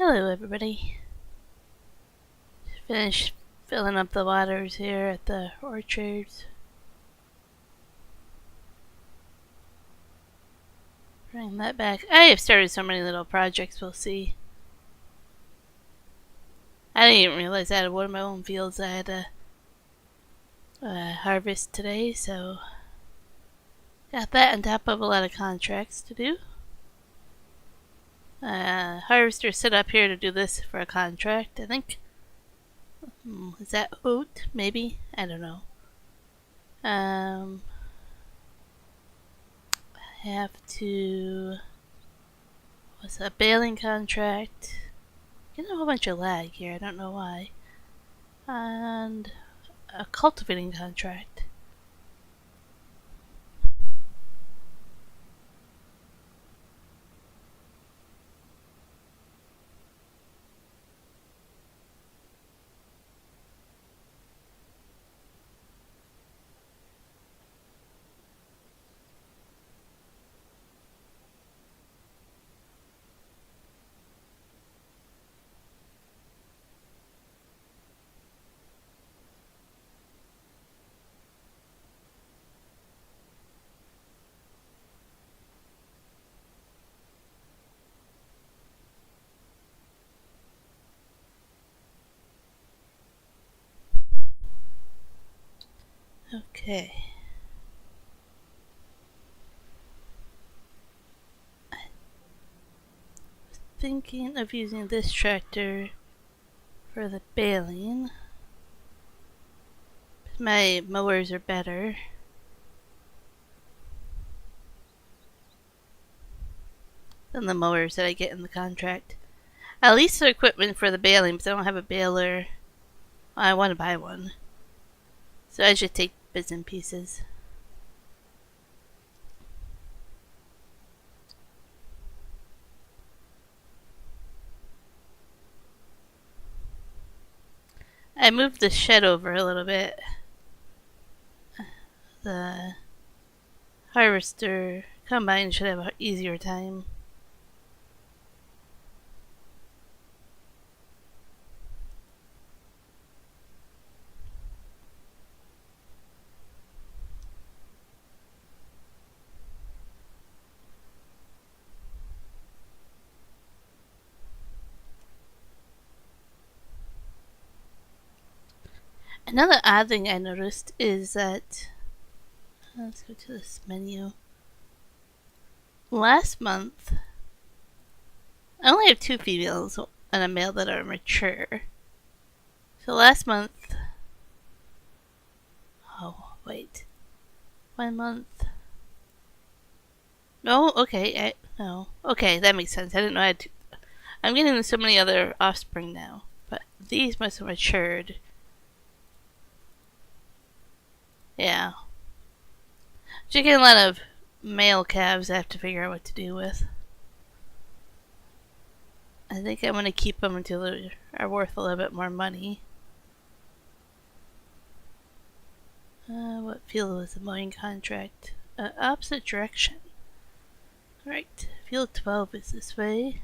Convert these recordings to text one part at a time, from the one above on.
Hello, everybody. Finished filling up the waters here at the orchards. Bring that back. I have started so many little projects, we'll see. I didn't even realize I had one of my own fields I had to harvest today, so got that on top of a lot of contracts to do. Harvester set up here to do this for a contract, I think. Is that oat? Maybe? I don't know. I have to... What's a baling contract? Getting a whole bunch of lag here, I don't know why. And a cultivating contract. Okay. Thinking of using this tractor for the baling. My mowers are better. Than the mowers that I get in the contract. At least the equipment for the baling, but I don't have a baler. I want to buy one. So I should take bits and pieces. I moved the shed over a little bit. The harvester combine should have an easier time. Another odd thing I noticed is that, let's go to this menu. Last month, I only have 2 females and a male that are mature. So last month, oh wait, 1 month. No, okay, no, okay, that makes sense. I didn't know I had to. I'm getting so many other offspring now, but these must have matured. Yeah. Just getting a lot of male calves I have to figure out what to do with. I think I'm going to keep them until they are worth a little bit more money. What field was the mowing contract? Opposite direction. Right, field 12 is this way.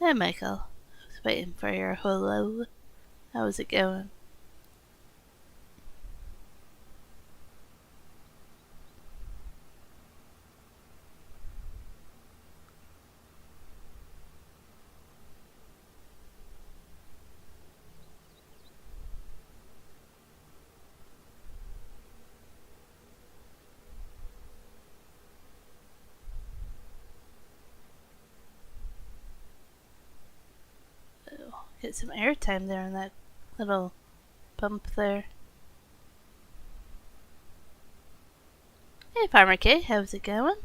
Hey, Michael. I was waiting for your hello. How's it going? Get some airtime there on that little bump there. Hey, Farmer K, how's it going?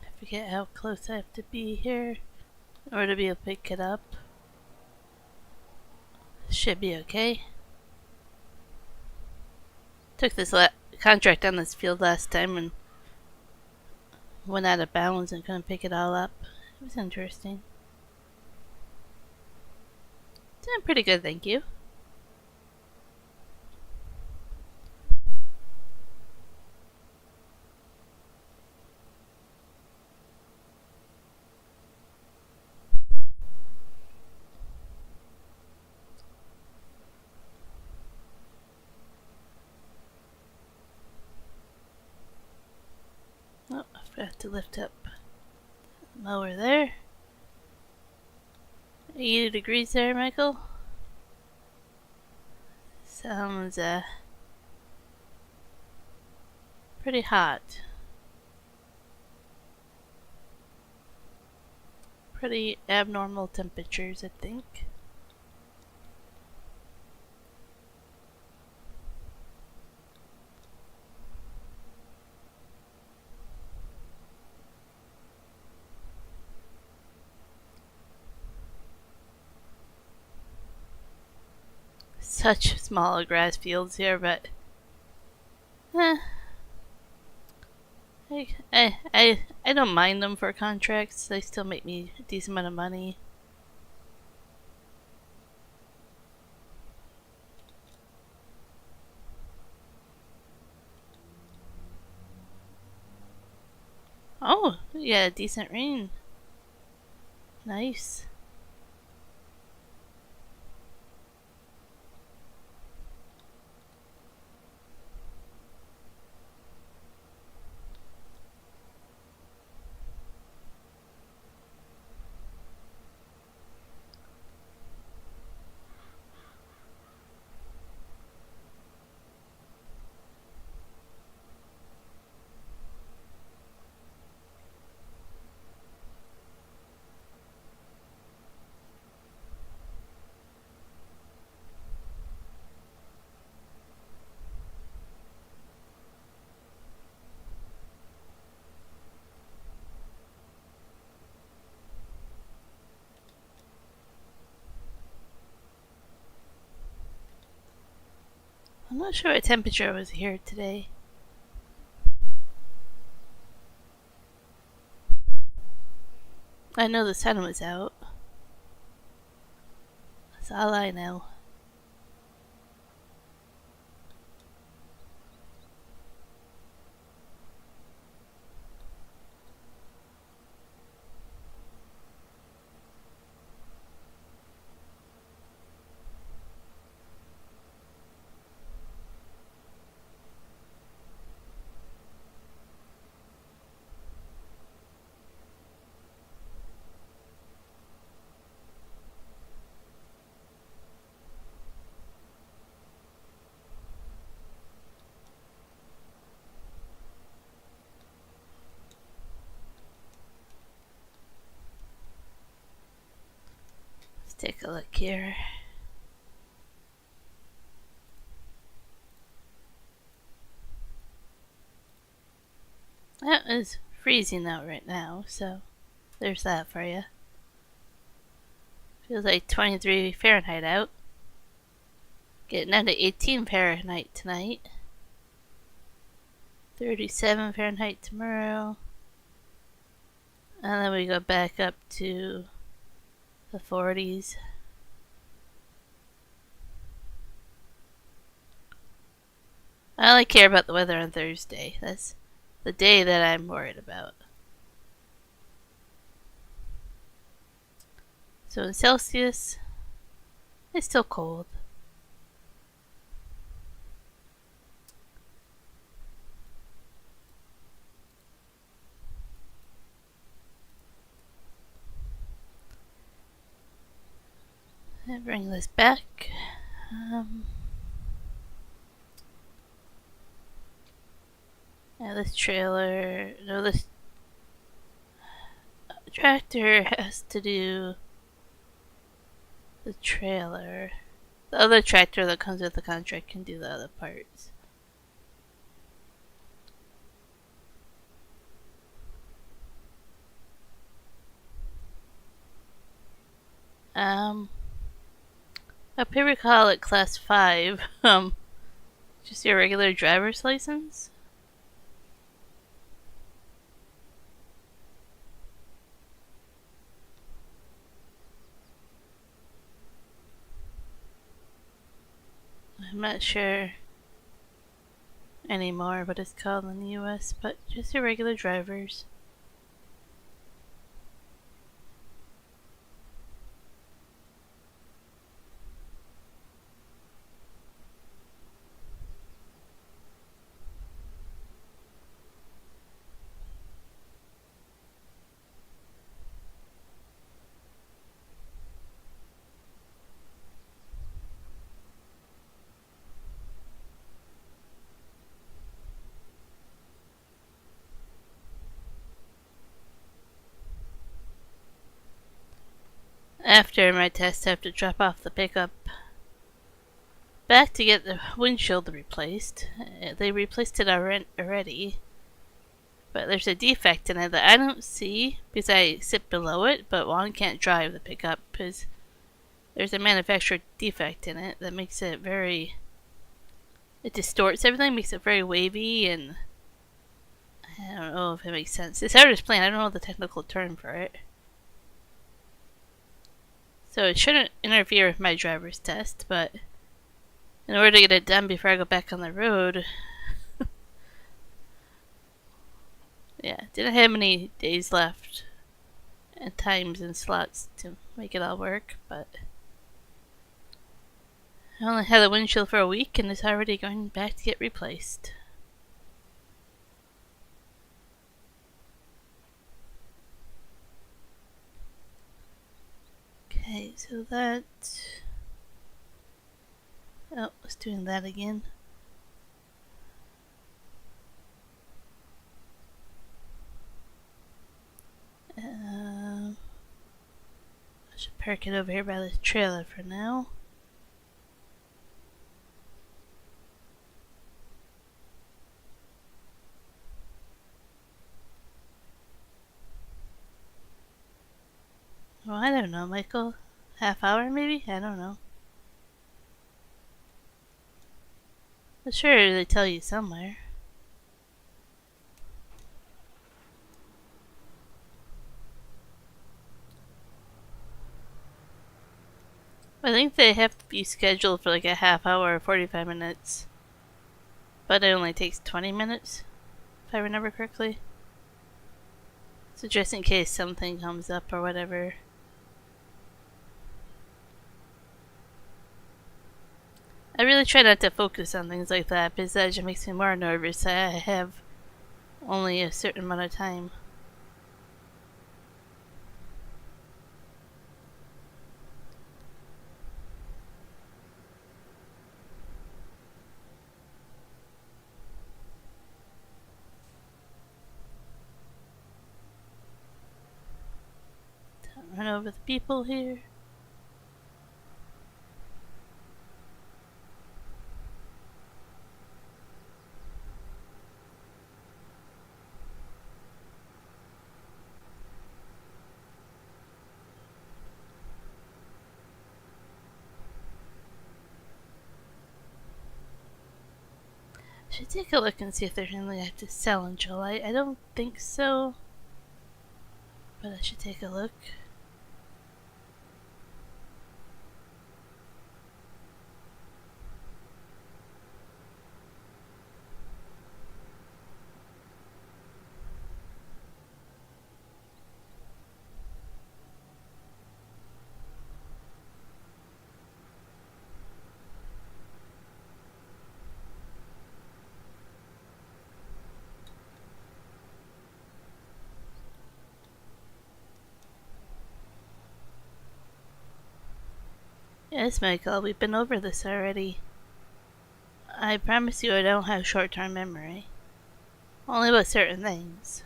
I forget how close I have to be here in order to be able to pick it up. Should be okay. Took this contract on this field last time and went out of bounds and couldn't pick it all up. It was interesting. Doing pretty good, thank you. Oh, I forgot to lift up the mower there. 80 degrees there, Michael. Sounds pretty hot. Pretty abnormal temperatures, I think. Such small grass fields here, but eh, I don't mind them for contracts. They still make me a decent amount of money. Oh, yeah, decent rain. Nice. I'm not sure what temperature was here today. I know the sun was out. That's all I know. Let's take a look here. That is freezing out right now, so there's that for you. Feels like 23 Fahrenheit out. Getting down to 18 Fahrenheit tonight. 37 Fahrenheit tomorrow. And then we go back up to the 40s. I only care about the weather on Thursday. That's the day that I'm worried about. So in Celsius, it's still cold. I bring this back. Yeah, this trailer. No, this tractor has to do the trailer. The other tractor that comes with the contract can do the other parts. Up here we call it Class 5. Just your regular driver's license. I'm not sure anymore what it's called in the US, but just your regular drivers. After my test, I have to drop off the pickup back to get the windshield replaced. They replaced it already, but there's a defect in it that I don't see because I sit below it, but Juan can't drive the pickup because there's a manufacturer defect in it that makes it very... It distorts everything, makes it very wavy, and I don't know if it makes sense. It's hard to explain. I don't know the technical term for it. So it shouldn't interfere with my driver's test, but in order to get it done before I go back on the road, yeah, didn't have many days left and times and slots to make it all work, but I only had the windshield for a week and it's already going back to get replaced. Okay, so that... Oh, it's doing that again. I should park it over here by the trailer for now. Well, I don't know, Michael. Half hour maybe? I don't know. I'm sure they tell you somewhere. I think they have to be scheduled for like a half hour or 45 minutes. But it only takes 20 minutes, if I remember correctly. So just in case something comes up or whatever. I really try not to focus on things like that because that just makes me more nervous. I have only a certain amount of time. Don't run over the people here. Should take a look and see if there's anything I have to sell in July. I don't think so, but I should take a look. Yes, Michael, we've been over this already. I promise you I don't have short-term memory. Only about certain things.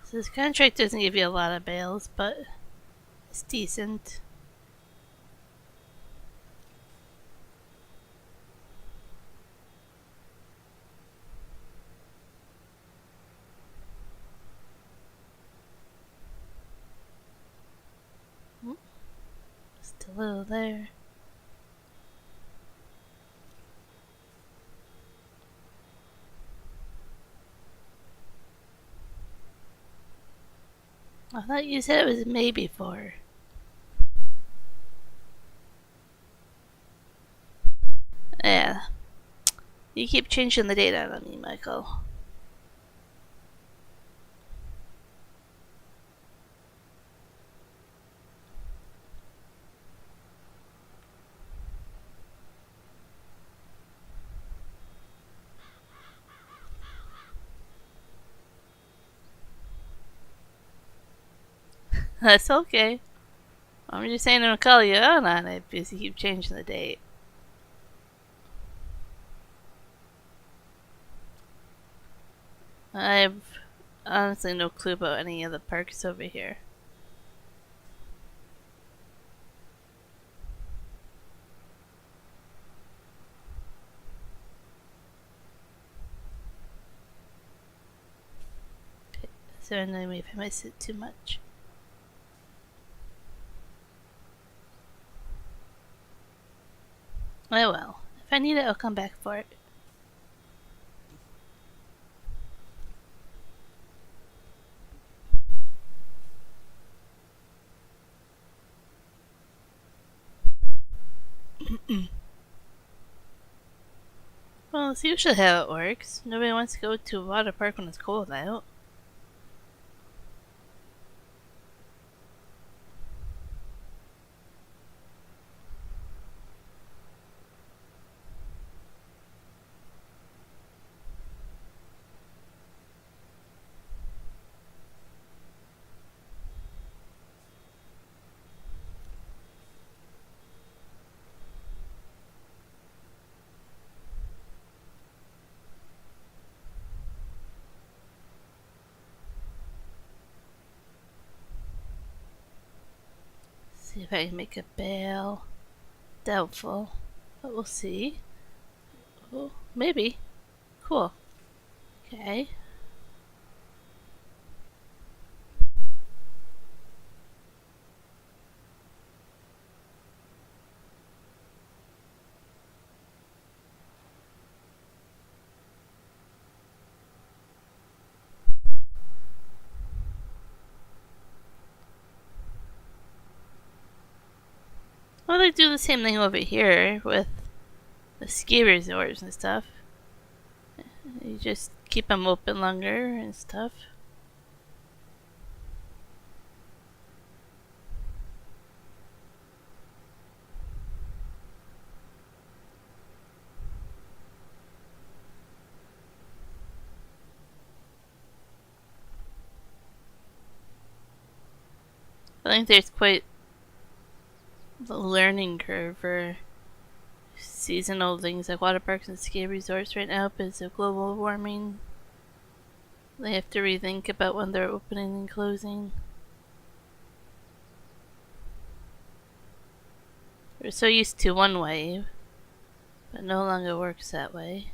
So this contract doesn't give you a lot of bails, but it's decent. Still a little there. I thought you said it was May before. Yeah. You keep changing the date on me, Michael. That's okay. I'm just saying I'm gonna call you out on it because you keep changing the date. I have honestly no clue about any of the parks over here. So annoy me if I miss it too much. Oh well. If I need it, I'll come back for it. Well, it's usually how it works. Nobody wants to go to a water park when it's cold out. See if I can make a bail. Doubtful. But we'll see. Oh, maybe. Cool. Okay. Well, they do the same thing over here with the ski resorts and stuff. You just keep them open longer and stuff. I think there's quite the learning curve for seasonal things like water parks and ski resorts right now because of global warming. They have to rethink about when they're opening and closing. We're so used to one way, but no longer works that way.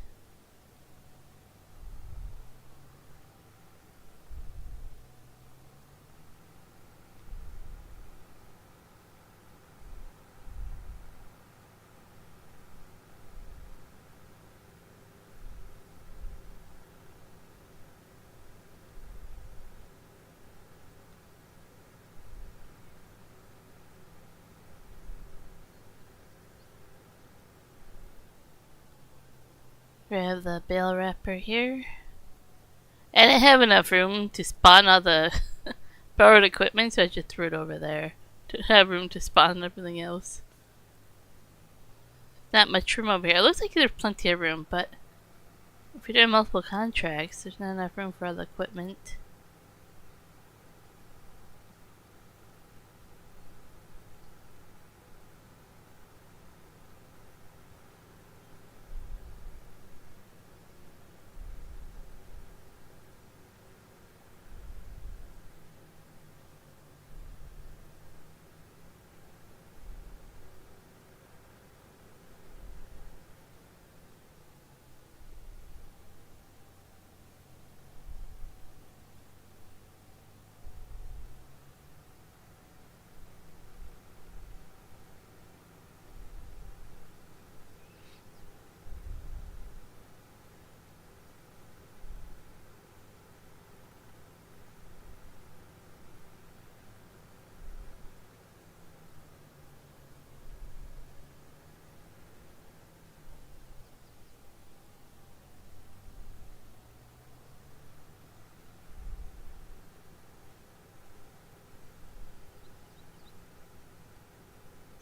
Grab the bale wrapper here. I didn't have enough room to spawn all the borrowed equipment, so I just threw it over there to have room to spawn everything else. Not much room over here. It looks like there's plenty of room, but if you're doing multiple contracts, there's not enough room for all the equipment.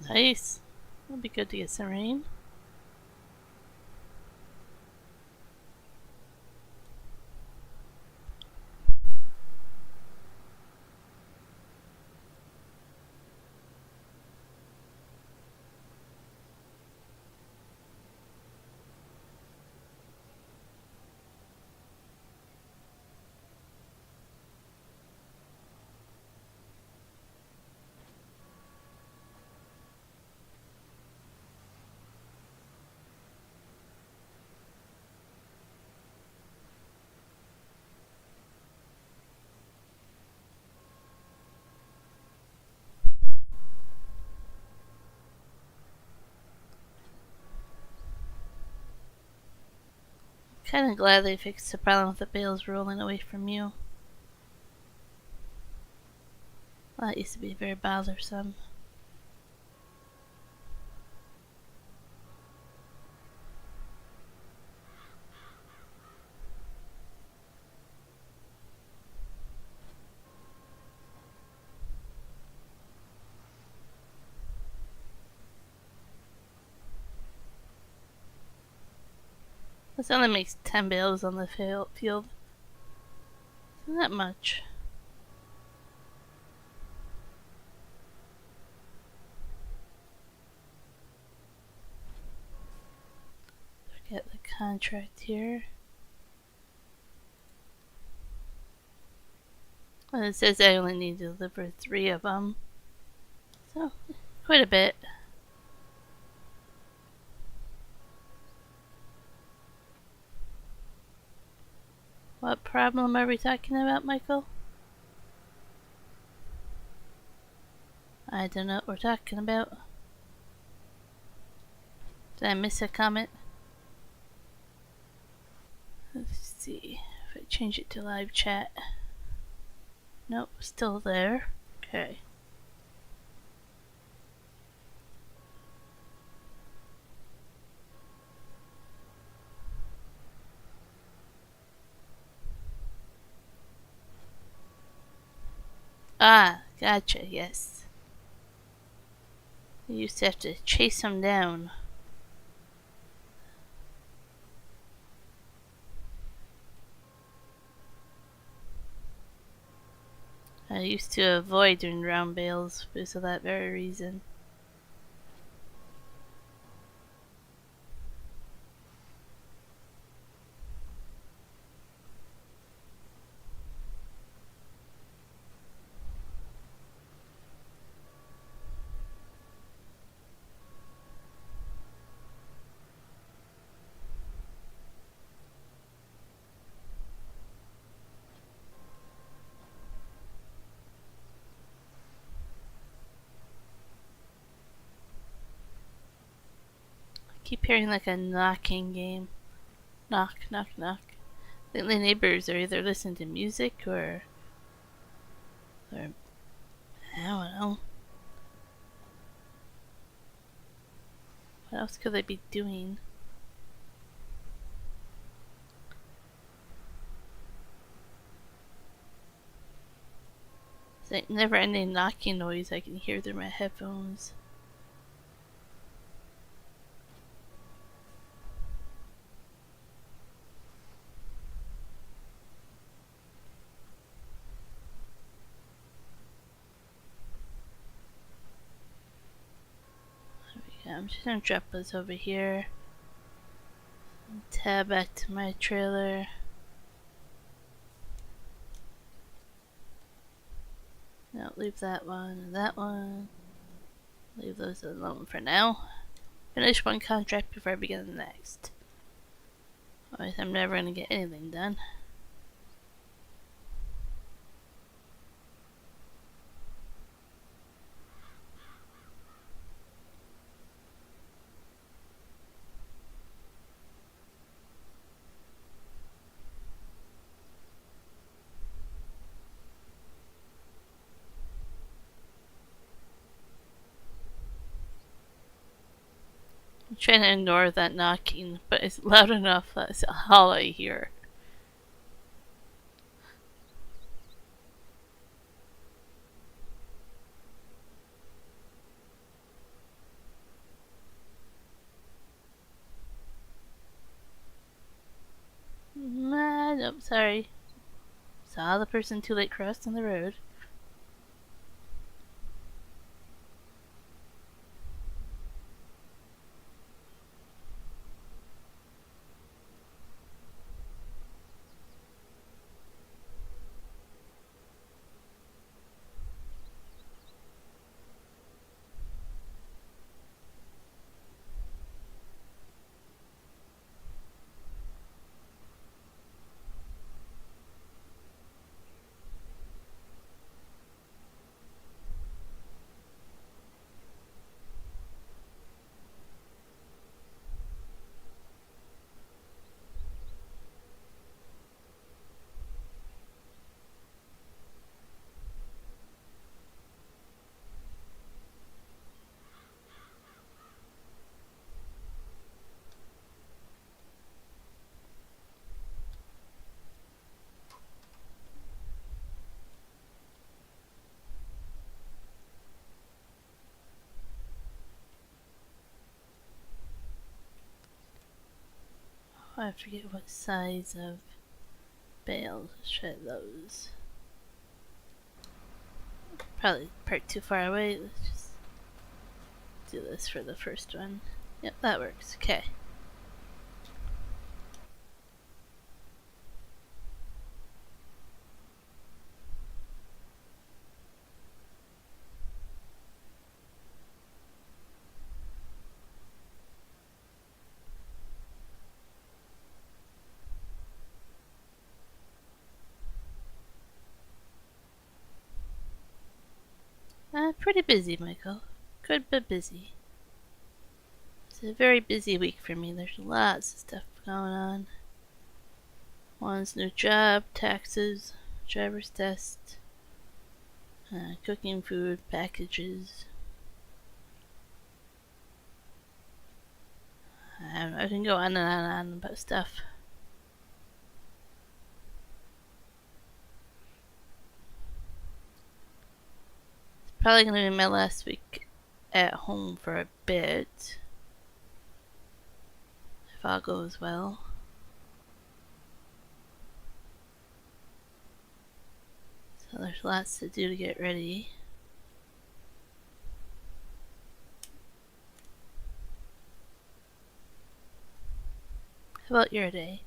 Nice. It'll be good to get some rain. Kinda glad they fixed the problem with the bales rolling away from you. Well, that used to be very bothersome. This only makes 10 bales on the field. Isn't that much? Get the contract here. Well, it says I only need to deliver 3 of them. So, quite a bit. What problem are we talking about, Michael? I don't know what we're talking about. Did I miss a comment? Let's see if I change it to live chat. Nope, still there. Okay. Ah, gotcha, yes. You used to have to chase them down. I used to avoid doing round bales because of that very reason. Keep hearing like a knocking game. Knock, knock, knock. I think the neighbors are either listening to music or I don't know. What else could they be doing? It's like never ending knocking noise I can hear through my headphones. I'm just gonna drop this over here. Tab back to my trailer. No, leave that one and that one. Leave those alone for now. Finish one contract before I begin the next. Otherwise, I'm never gonna get anything done. I'm trying to ignore that knocking, but it's loud enough that's all I hear. Nope, sorry. Saw the person too late crossing the road. Oh, I forget what size of bales should those. Probably parked too far away. Let's just do this for the first one. Yep, that works. Okay. Pretty busy, Michael. Good but busy. It's a very busy week for me. There's lots of stuff going on. One's new job, taxes, driver's test, cooking food, packages. I can go on and on and on about stuff. It's probably going to be my last week at home for a bit. If all goes well. So there's lots to do to get ready. How about your day?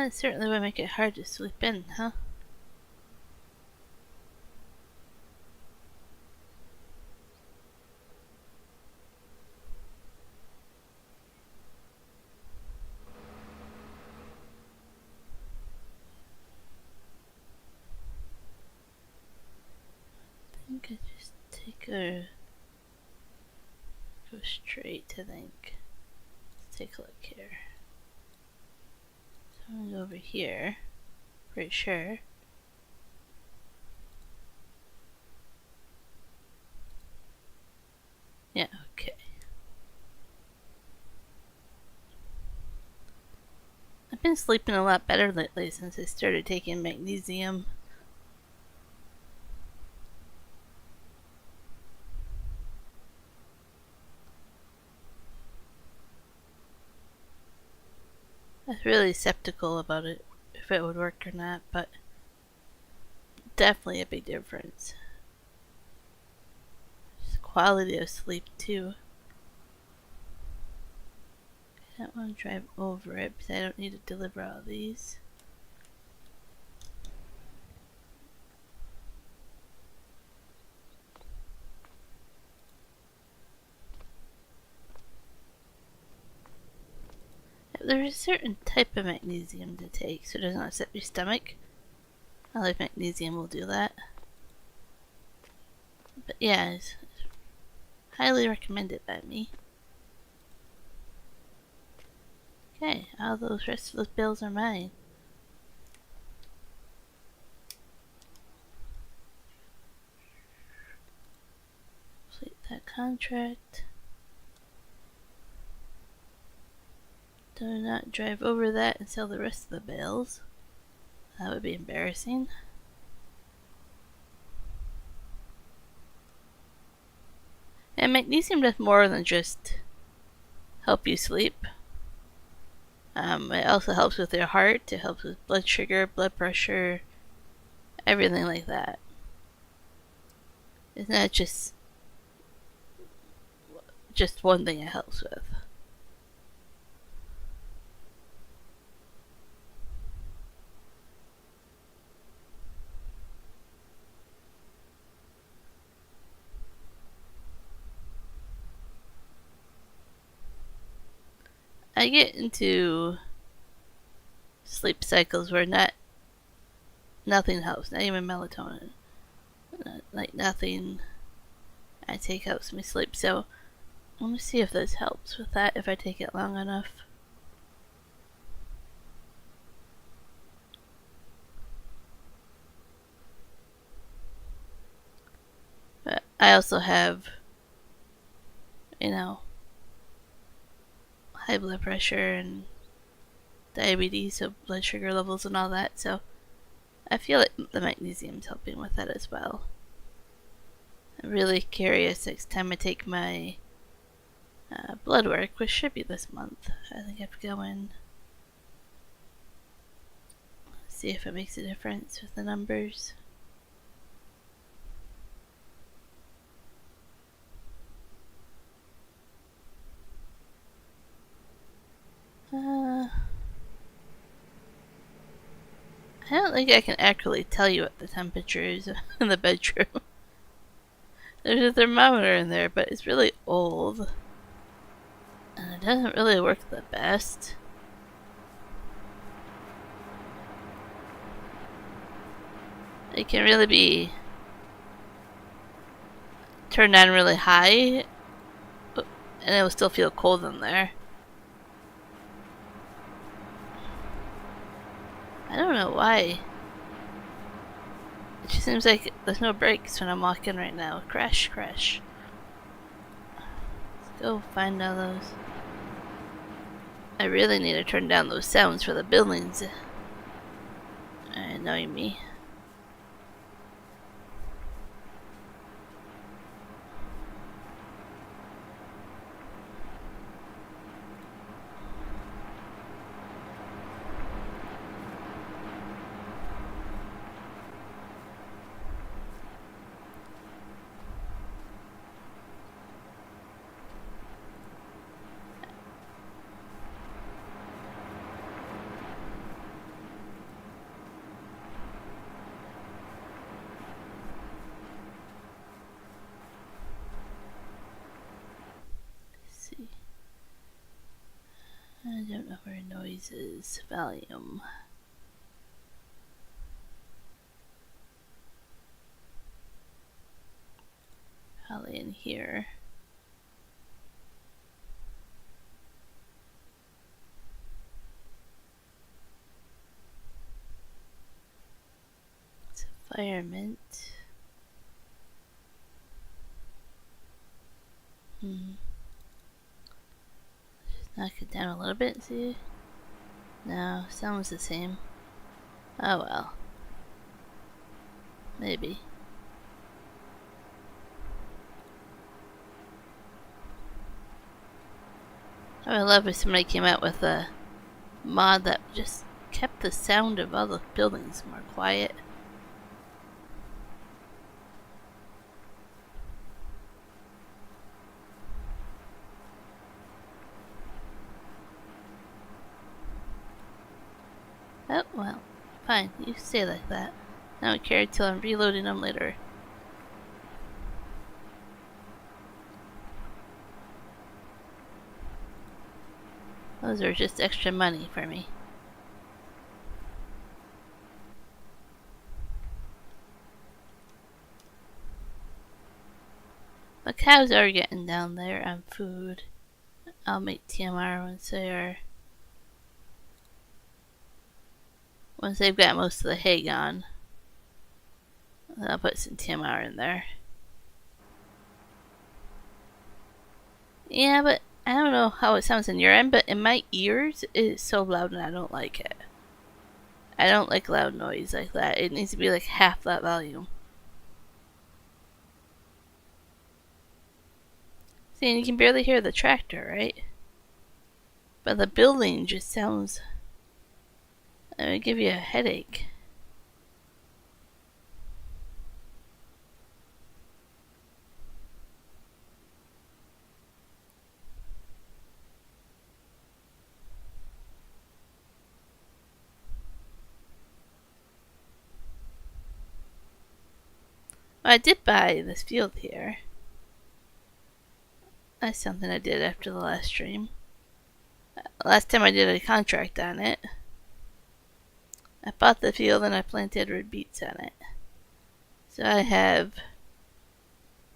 It certainly would make it hard to sleep in, huh? I think I just go straight, I think. Let's take a look here. So I'm gonna go over here. Pretty sure. Yeah, okay. I've been sleeping a lot better lately since I started taking magnesium. I was really skeptical about it, if it would work or not, but definitely a big difference. Just quality of sleep too. I don't want to drive over it because I don't need to deliver all these. There's a certain type of magnesium to take so it doesn't upset your stomach. I like magnesium will do that. But yeah, it's highly recommended by me. Okay, all those rest of those bills are mine. Complete that contract. Do not drive over that and sell the rest of the bills. That would be embarrassing. And magnesium does more than just help you sleep. It also helps with your heart. It helps with blood sugar, blood pressure, everything like that. It's not just one thing it helps with. I get into sleep cycles where nothing helps, not even melatonin. Like nothing I take helps me sleep. So I'm gonna see if this helps with that if I take it long enough. But I also have, high blood pressure and diabetes, so blood sugar levels and all that. So I feel like the magnesium's helping with that as well. I'm really curious next time I take my blood work, which should be this month. I think I have to go in, see if it makes a difference with the numbers. I don't think I can accurately tell you what the temperature is in the bedroom. There's a thermometer in there, but it's really old. And it doesn't really work the best. It can really be turned on really high, and it will still feel cold in there. I don't know why. It just seems like there's no brakes when I'm walking right now. Crash, crash. Let's go find all those. I really need to turn down those sounds for the buildings. Annoying me. noises, volume. Probably in here. It's environment. Just knock it down a little bit, see? No, sounds the same. Oh well. Maybe. I would love if somebody came out with a mod that just kept the sound of all the buildings more quiet. Oh, well. Fine, you stay like that. I don't care till I'm reloading them later. Those are just extra money for me. The cows are getting down there on food. I'll make TMR once they've got most of the hay gone. Then I'll put some TMR in there. Yeah, but I don't know how it sounds in your end, but in my ears, it's so loud and I don't like it. I don't like loud noise like that. It needs to be like half that volume. See, and you can barely hear the tractor, right? But the building just sounds... it would give you a headache. I did buy this field here. That's something I did after the last stream. Last time I did a contract on it. I bought the field and I planted red beets on it. So I have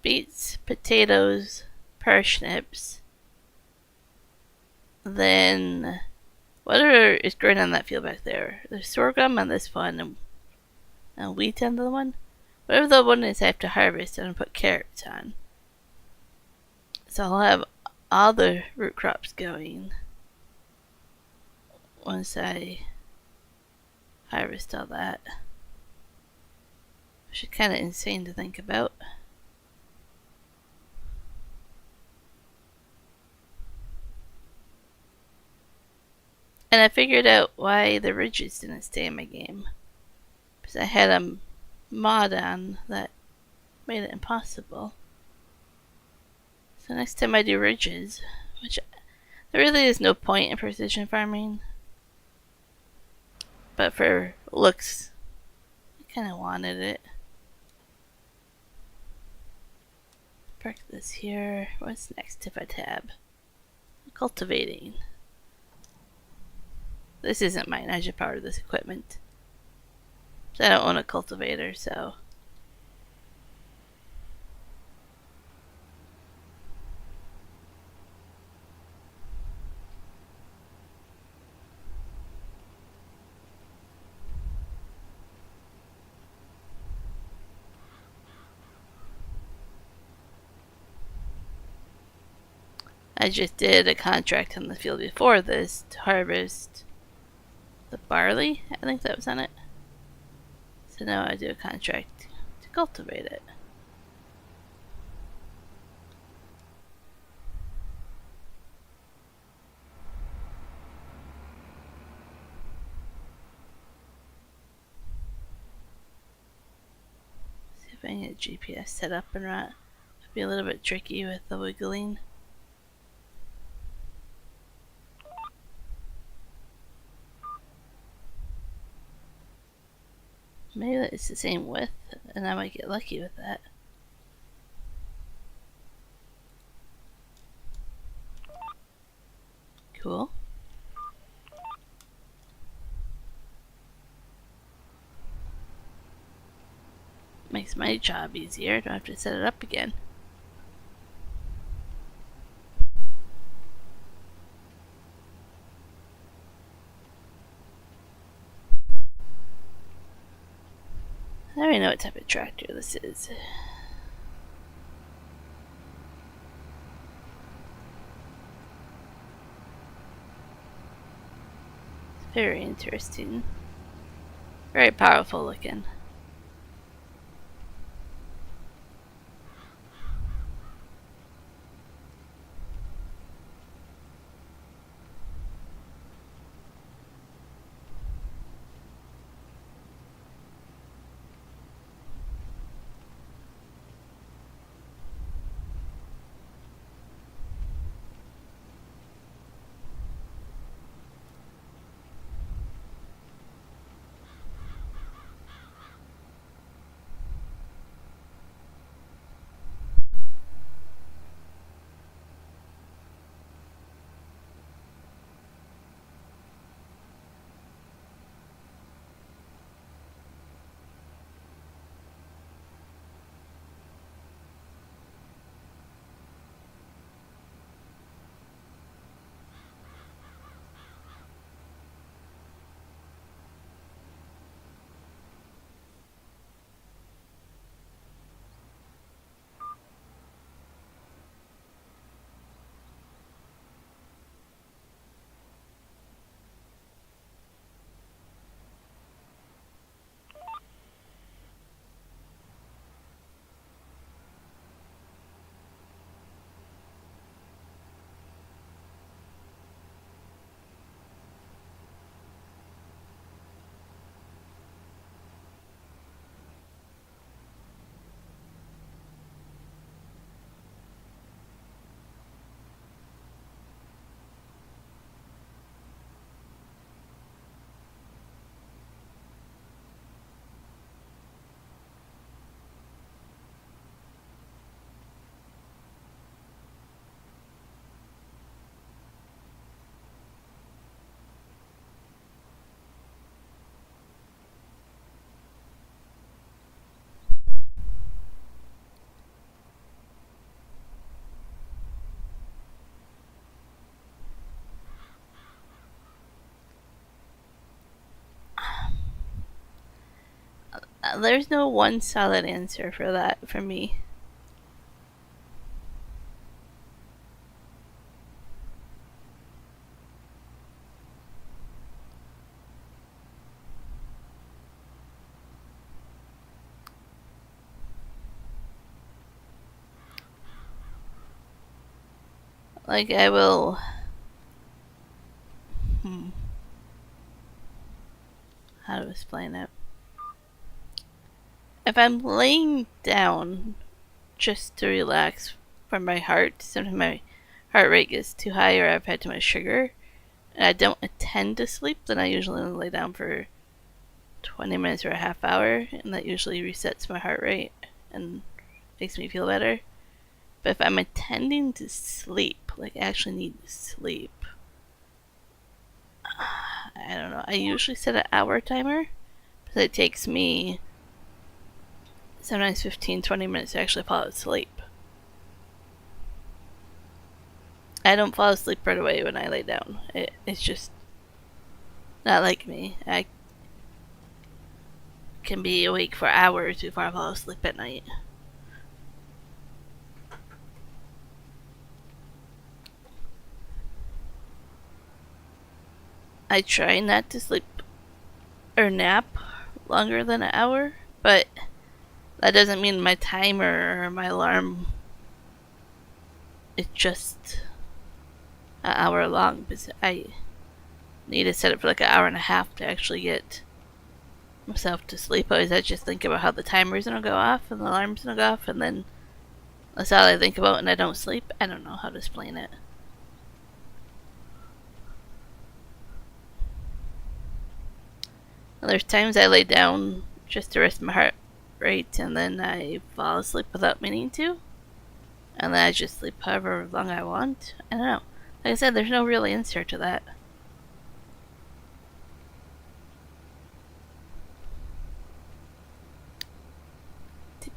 beets, potatoes, parsnips. Then, whatever is growing on that field back there. There's sorghum on this one and wheat on the other one. Whatever the one is I have to harvest and put carrots on. So I'll have all the root crops going once I harvest all that. Which is kind of insane to think about. And I figured out why the ridges didn't stay in my game. Because I had a mod on that made it impossible. So next time I do ridges, which there really is no point in precision farming. But for looks, I kind of wanted it. Park this here. What's next if I tab? Cultivating. This isn't mine. I should power this equipment. So I don't own a cultivator, so. I just did a contract on the field before this to harvest the barley. I think that was on it. So now I do a contract to cultivate it. See if I can get GPS set up or not. It'd be a little bit tricky with the wiggling. Maybe it's the same width, and I might get lucky with that. Cool. Makes my job easier. I don't have to set it up again. I already know what type of tractor this is. It's very interesting. Very powerful looking. There's no one solid answer for that for me. Like, I will. How to explain it? If I'm laying down just to relax from my heart, sometimes my heart rate gets too high or I've had too much sugar, and I don't intend to sleep, then I usually only lay down for 20 minutes or a half hour, and that usually resets my heart rate and makes me feel better. But if I'm intending to sleep, like actually need to sleep, I don't know. I usually set an hour timer, but it takes me sometimes 15-20 minutes to actually fall asleep. I don't fall asleep right away when I lay down. It's just not like me. I can be awake for hours before I fall asleep at night. I try not to sleep or nap longer than an hour, but that doesn't mean my timer or my alarm is just an hour long, because I need to set it for like an hour and a half to actually get myself to sleep. Otherwise, I just think about how the timer's gonna go off and the alarm's gonna go off, and then that's all I think about, and I don't sleep. I don't know how to explain it. There's times I lay down just to rest my heart rate, and then I fall asleep without meaning to, and then I just sleep however long I want. I don't know. Like I said, there's no real answer to that.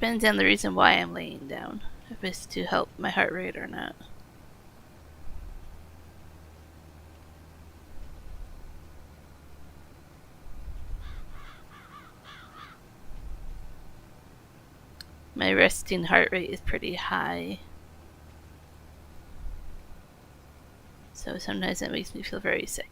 Depends on the reason why I'm laying down, if it's to help my heart rate or not. My resting heart rate is pretty high, so sometimes that makes me feel very sick.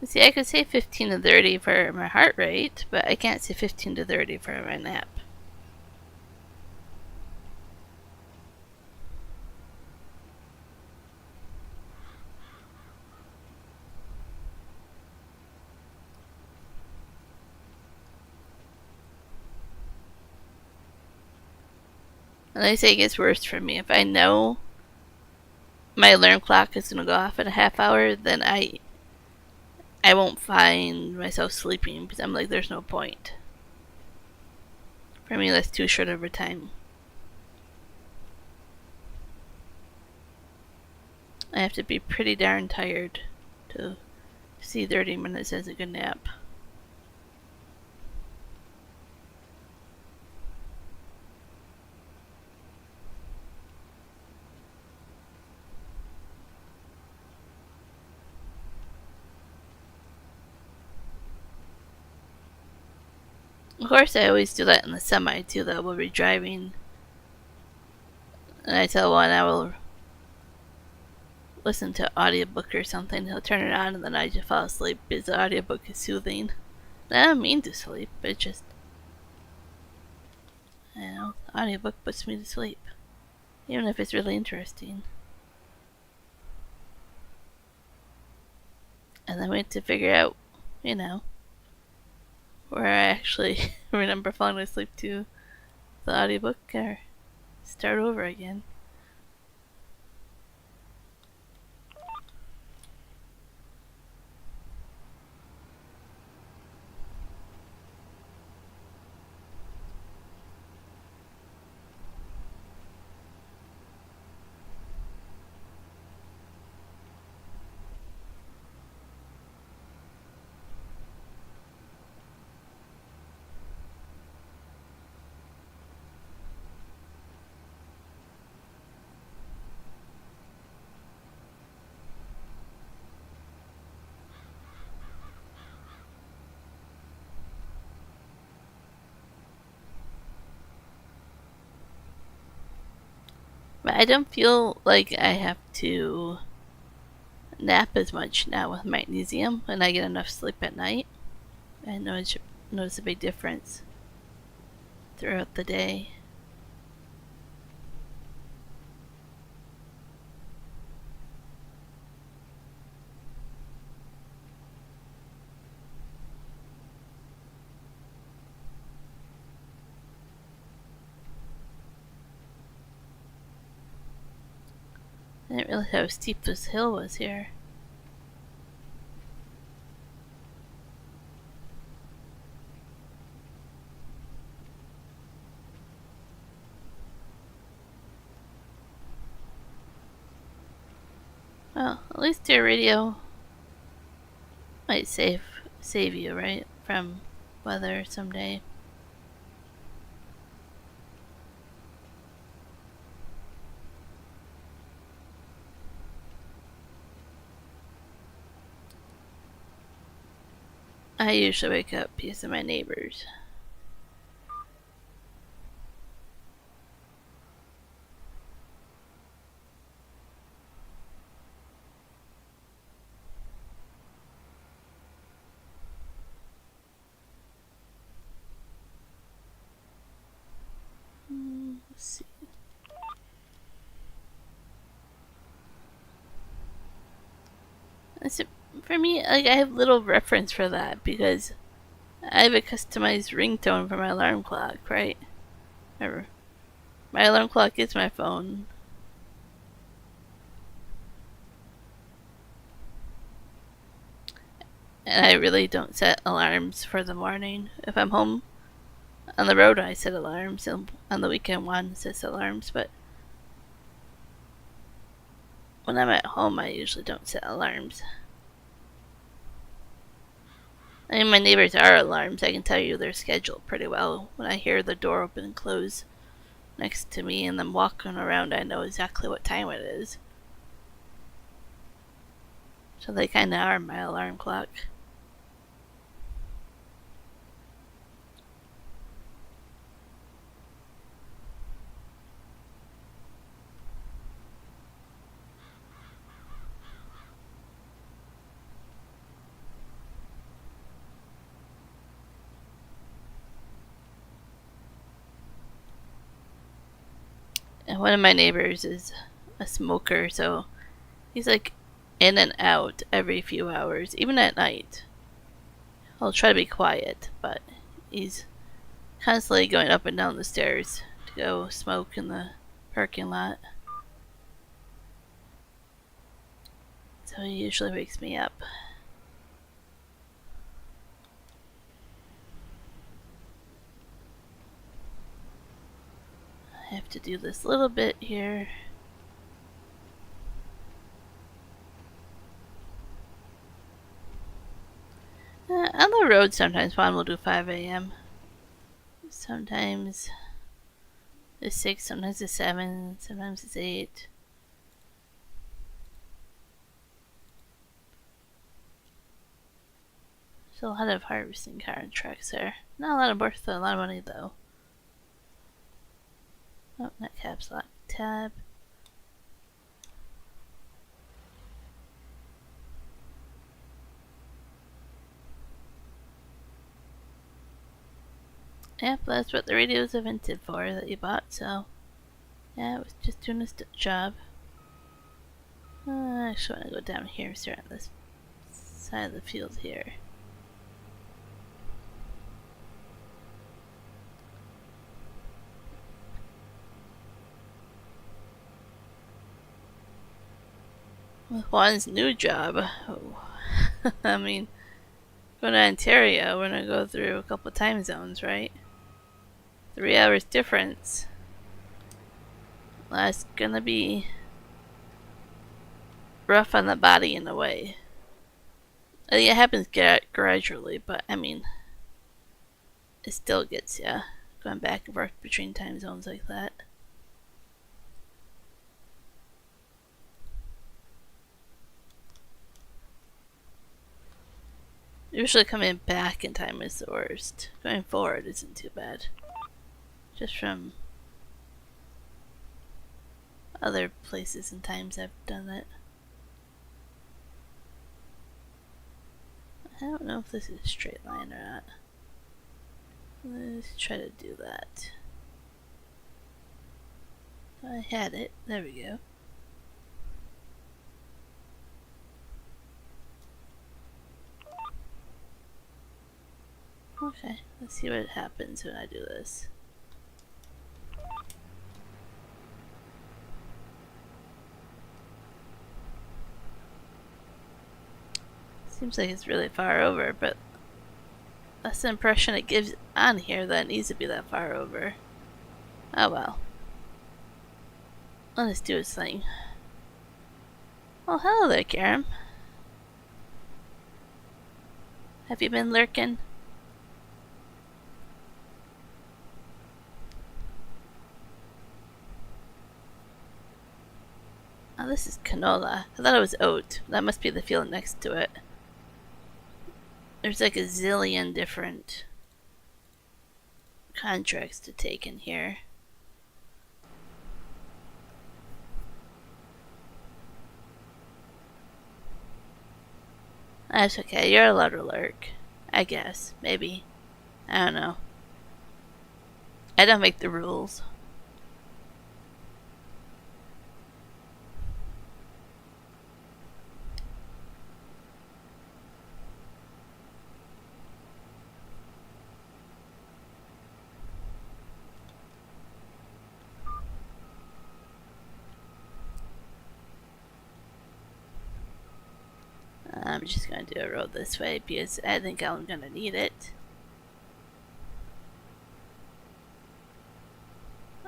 See, I could say 15 to 30 for my heart rate, but I can't say 15 to 30 for my nap. And I say it gets worse for me. If I know my alarm clock is going to go off in a half hour, then I won't find myself sleeping because I'm like, there's no point. For me, that's too short of a time. I have to be pretty darn tired to see 30 minutes as a good nap. Of course, I always do that in the semi too, though. We'll be driving, and I tell one I will listen to an audiobook or something. He'll turn it on, and then I just fall asleep because the audiobook is soothing. I don't mean to sleep, but it just, the audiobook puts me to sleep, even if it's really interesting. And then we have to figure out, where I actually remember falling asleep to the audiobook or start over again. But I don't feel like I have to nap as much now with magnesium when I get enough sleep at night. I notice a big difference throughout the day. I didn't realize how steep this hill was here. Well, at least your radio might save you, right? From weather someday. I usually wake up because of my neighbors. Let's see. For me, like, I have little reference for that because I have a customized ringtone for my alarm clock, right? Remember, my alarm clock is my phone. And I really don't set alarms for the morning. If I'm home on the road, I set alarms. And on the weekend, one sets alarms. But when I'm at home, I usually don't set alarms. I mean, my neighbors are alarms. I can tell you their schedule pretty well. When I hear the door open and close next to me and them walking around, I know exactly what time it is. So they kind of are my alarm clock. And one of my neighbors is a smoker, so he's like in and out every few hours, even at night. I'll try to be quiet, but he's constantly going up and down the stairs to go smoke in the parking lot. So he usually wakes me up. I have to do this little bit here. On the road, sometimes Juan will do 5 a.m. Sometimes it's 6, sometimes it's 7, sometimes it's 8. There's a lot of harvesting contracts there. Not a lot of worth, a lot of money though. Oh, not caps lock. Tab. Yep, that's what the radios are invented for that you bought, so yeah, it was just doing its job. I actually want to go down here and start on this side of the field here. With Juan's new job, I mean, going to Ontario, we're gonna go through a couple time zones, right? 3 hours difference. That's gonna be rough on the body in a way. I think it happens gradually, but I mean, it still gets ya going back and forth between time zones like that. Usually coming back in time is the worst. Going forward isn't too bad. Just from other places and times I've done it. I don't know if this is a straight line or not. Let's try to do that. I had it. There we go. Okay, let's see what happens when I do this. Seems like it's really far over, but that's the impression it gives on here that it needs to be that far over. Oh well. Let us do its thing. Well, hello there, Karam. Have you been lurking? Oh, this is canola. I thought it was oat. That must be the field next to it. There's like a zillion different contracts to take in here. That's okay, you're allowed to lurk. I guess, maybe. I don't know. I don't make the rules. I'm just gonna do a road this way because I think I'm gonna need it.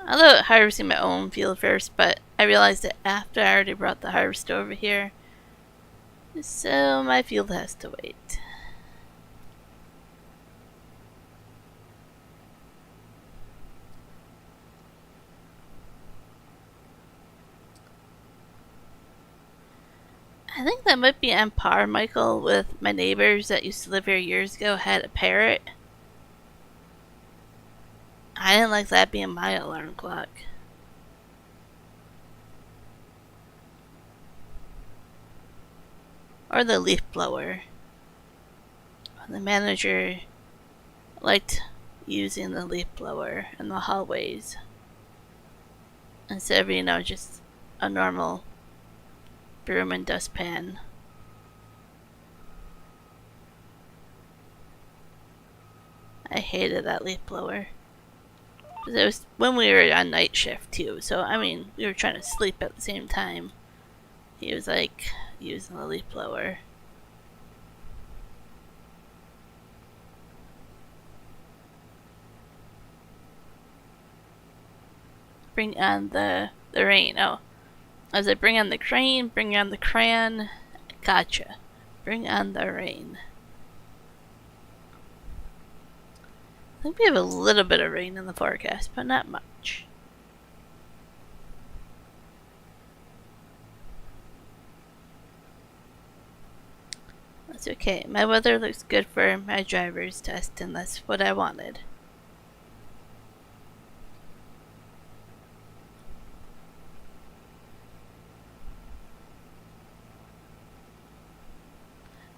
I love harvesting my own field first, but I realized that after I already brought the harvester over here, so my field has to wait. I think that might be on par, Michael, with my neighbors that used to live here years ago had a parrot. I didn't like that being my alarm clock. Or the leaf blower. The manager liked using the leaf blower in the hallways instead of, just a normal broom and dustpan. I hated that leaf blower. It was when we were on night shift too, so we were trying to sleep at the same time. He was like using the leaf blower. Bring on the rain. Oh, I was like, bring on the crane, bring on the crayon. Gotcha. Bring on the rain. I think we have a little bit of rain in the forecast, but not much. That's okay. My weather looks good for my driver's test, and that's what I wanted.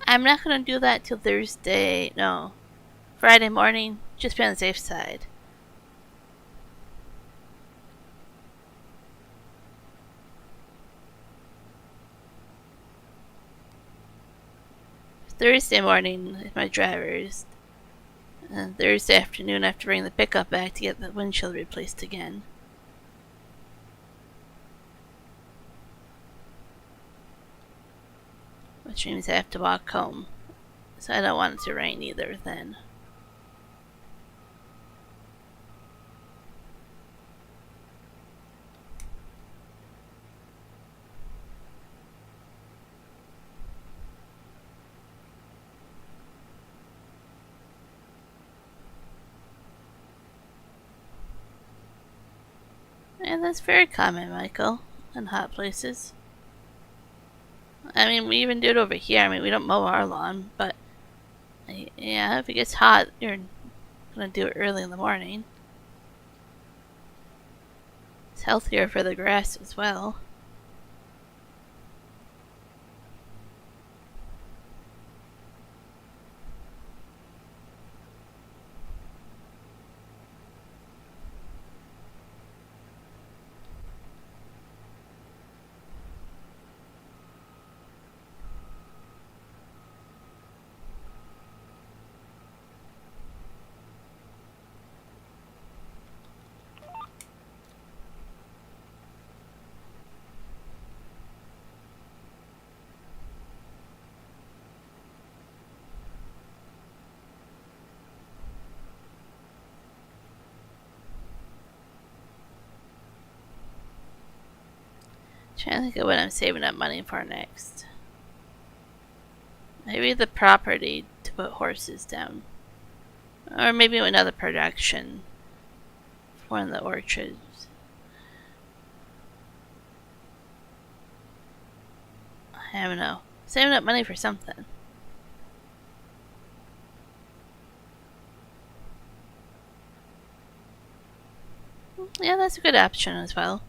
I'm not going to do that till Thursday. No. Friday morning. Just be on the safe side. Thursday morning is my driver's. And Thursday afternoon I have to bring the pickup back to get the windshield replaced again. Which means I have to walk home. So I don't want it to rain either then. And that's very common, Michael, in hot places. We even do it over here. We don't mow our lawn, but yeah, if it gets hot, you're gonna do it early in the morning. It's healthier for the grass as well. Trying to think of what I'm saving up money for next. Maybe the property to put horses down. Or maybe another production for one of the orchards. I don't know. Saving up money for something. Yeah, that's a good option as well.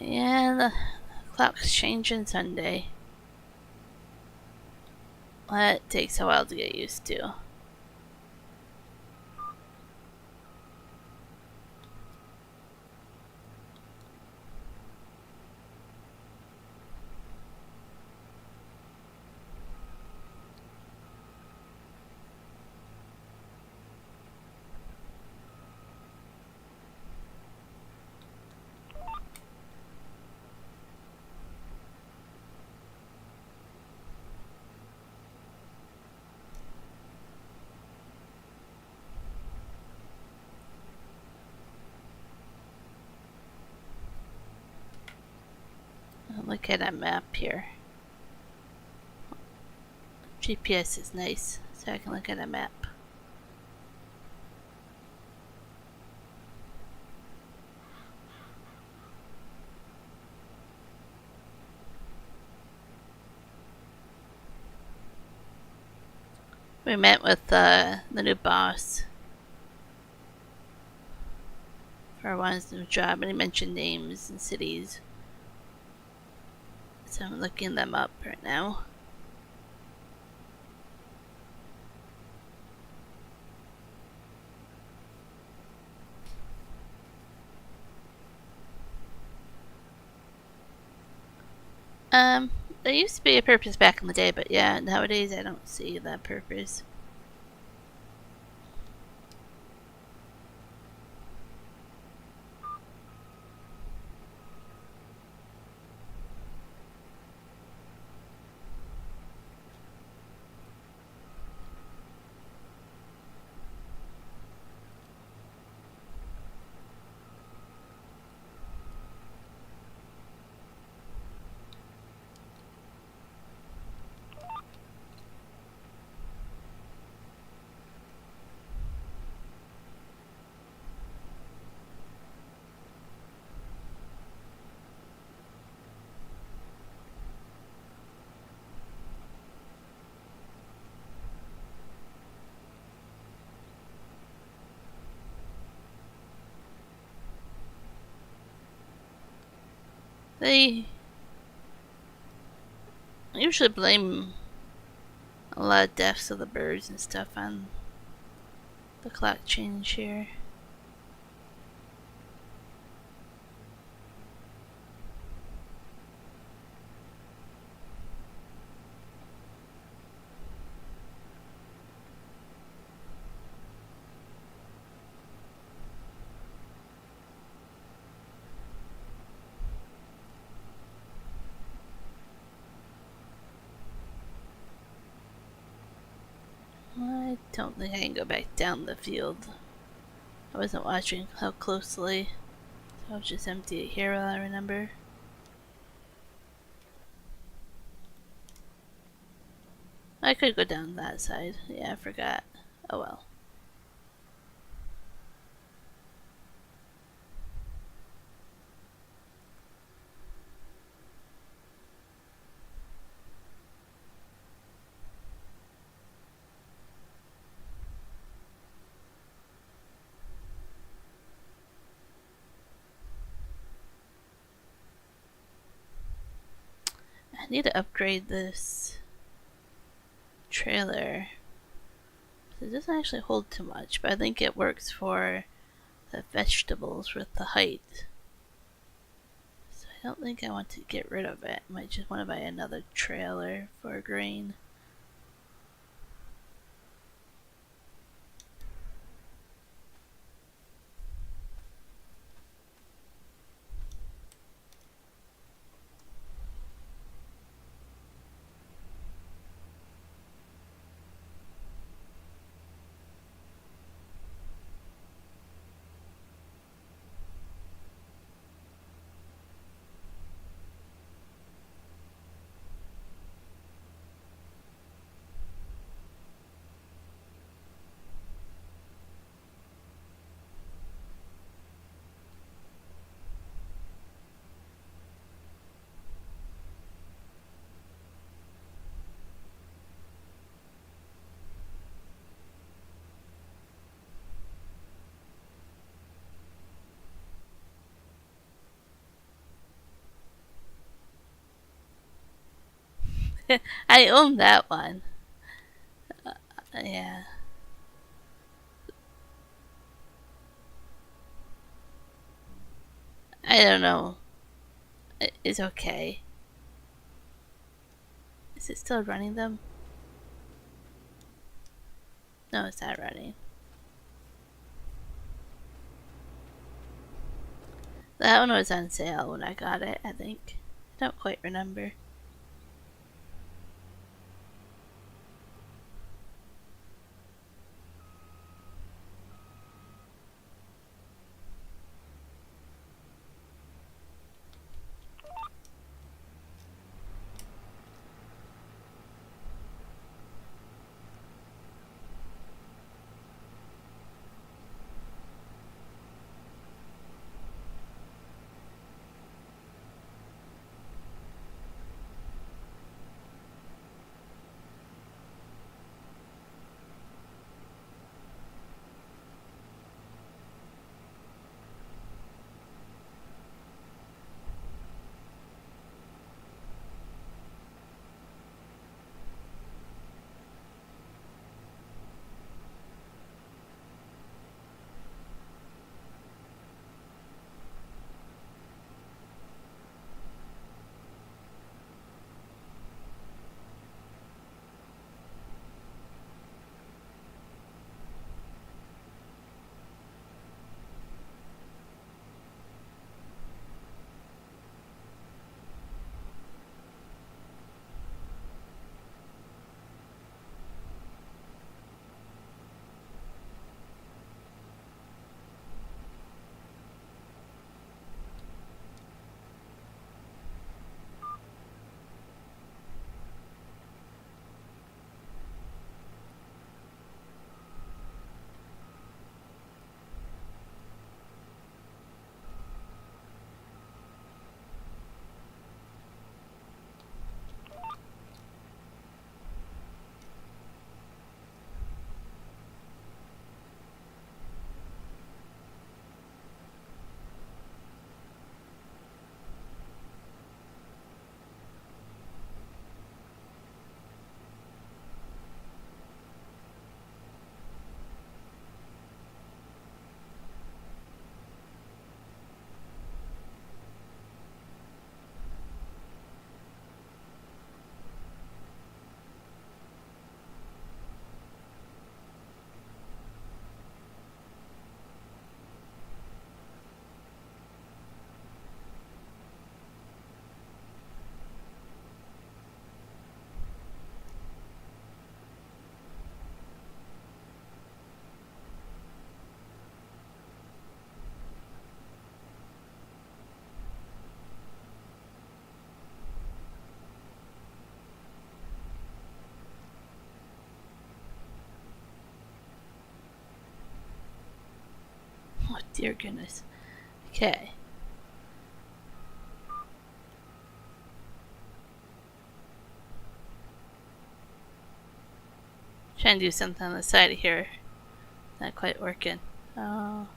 Yeah, the clock's changing Sunday. That takes a while to get used to. look at a map here. GPS is nice, so I can look at a map. We met with the new boss for one's new job, and he mentioned names and cities. So I'm looking them up right now. There used to be a purpose back in the day, but yeah, nowadays I don't see that purpose. They usually blame a lot of deaths of the birds and stuff on the clock change here. I don't think I can go back down the field. I wasn't watching how closely, so I'll just empty it here while I remember. I could go down that side. Yeah, I forgot. Oh well. I need to upgrade this trailer. It doesn't actually hold too much, but I think it works for the vegetables with the height. So I don't think I want to get rid of it. I might just want to buy another trailer for grain. I own that one. Yeah. I don't know. It's okay. Is it still running them? No, it's not running. That one was on sale when I got it, I think. I don't quite remember. Dear goodness. Okay. Trying to do something on the side here. Not quite working. Oh.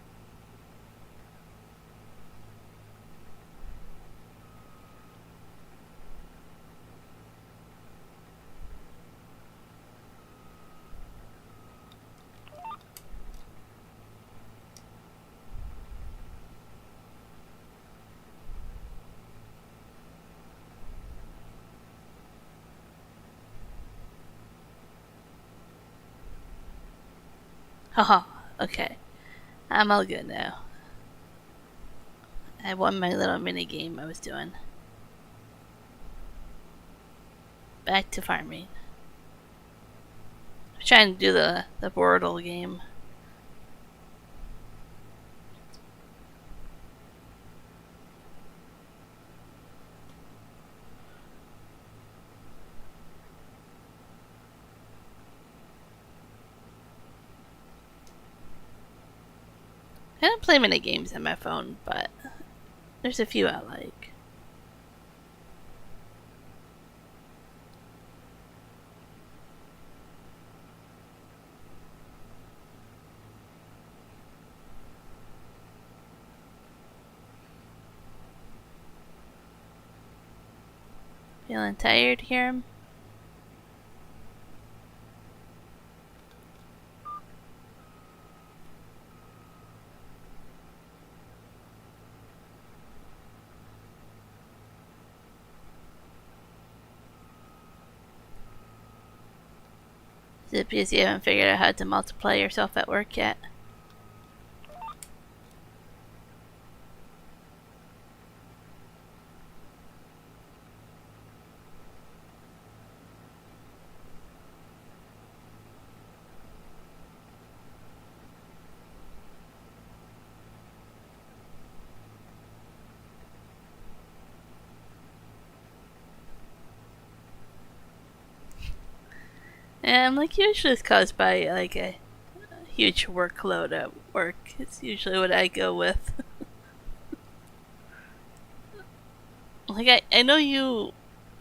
Haha. Okay. I'm all good now. I won my little mini game I was doing. Back to farming. I'm trying to do the Wordle game. I don't play many games on my phone, but there's a few I like. Feeling tired here? Is it because you haven't figured out how to multiply yourself at work yet? And like usually it's caused by like a huge workload at work. It's usually what I go with. Like I know you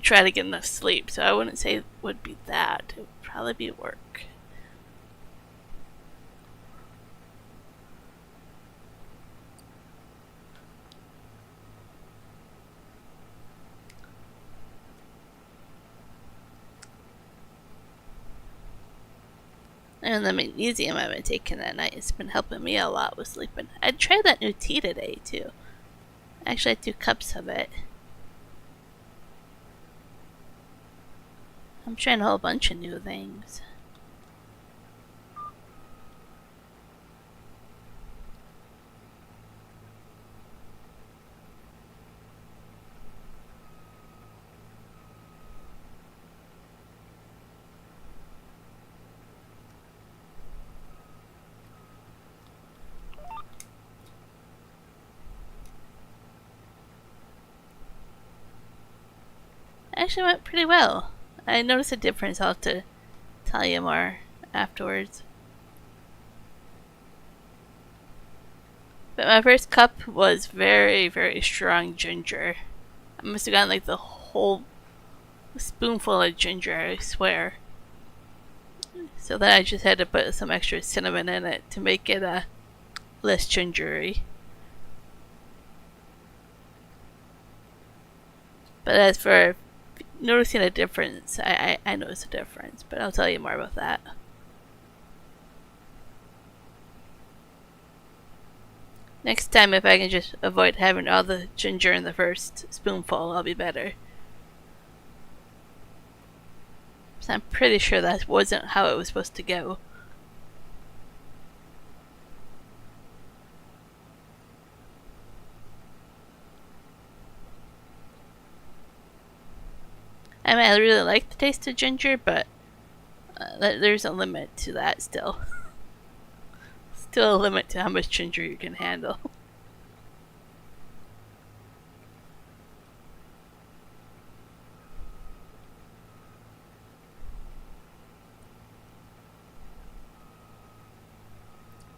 try to get enough sleep, so I wouldn't say it would be that. It would probably be work. And the magnesium I've been taking at night has been helping me a lot with sleeping. I tried that new tea today too. I actually had 2 cups of it. I'm trying a whole bunch of new things. Actually went pretty well. I noticed a difference. I'll have to tell you more afterwards. But my first cup was very, very strong ginger. I must have gotten like the whole spoonful of ginger, I swear. So then I just had to put some extra cinnamon in it to make it less gingery. But as for noticing a difference, I noticed a difference, but I'll tell you more about that. Next time, if I can just avoid having all the ginger in the first spoonful, I'll be better. So I'm pretty sure that wasn't how it was supposed to go. I mean, I really like the taste of ginger, but there's a limit to that still. Still a limit to how much ginger you can handle.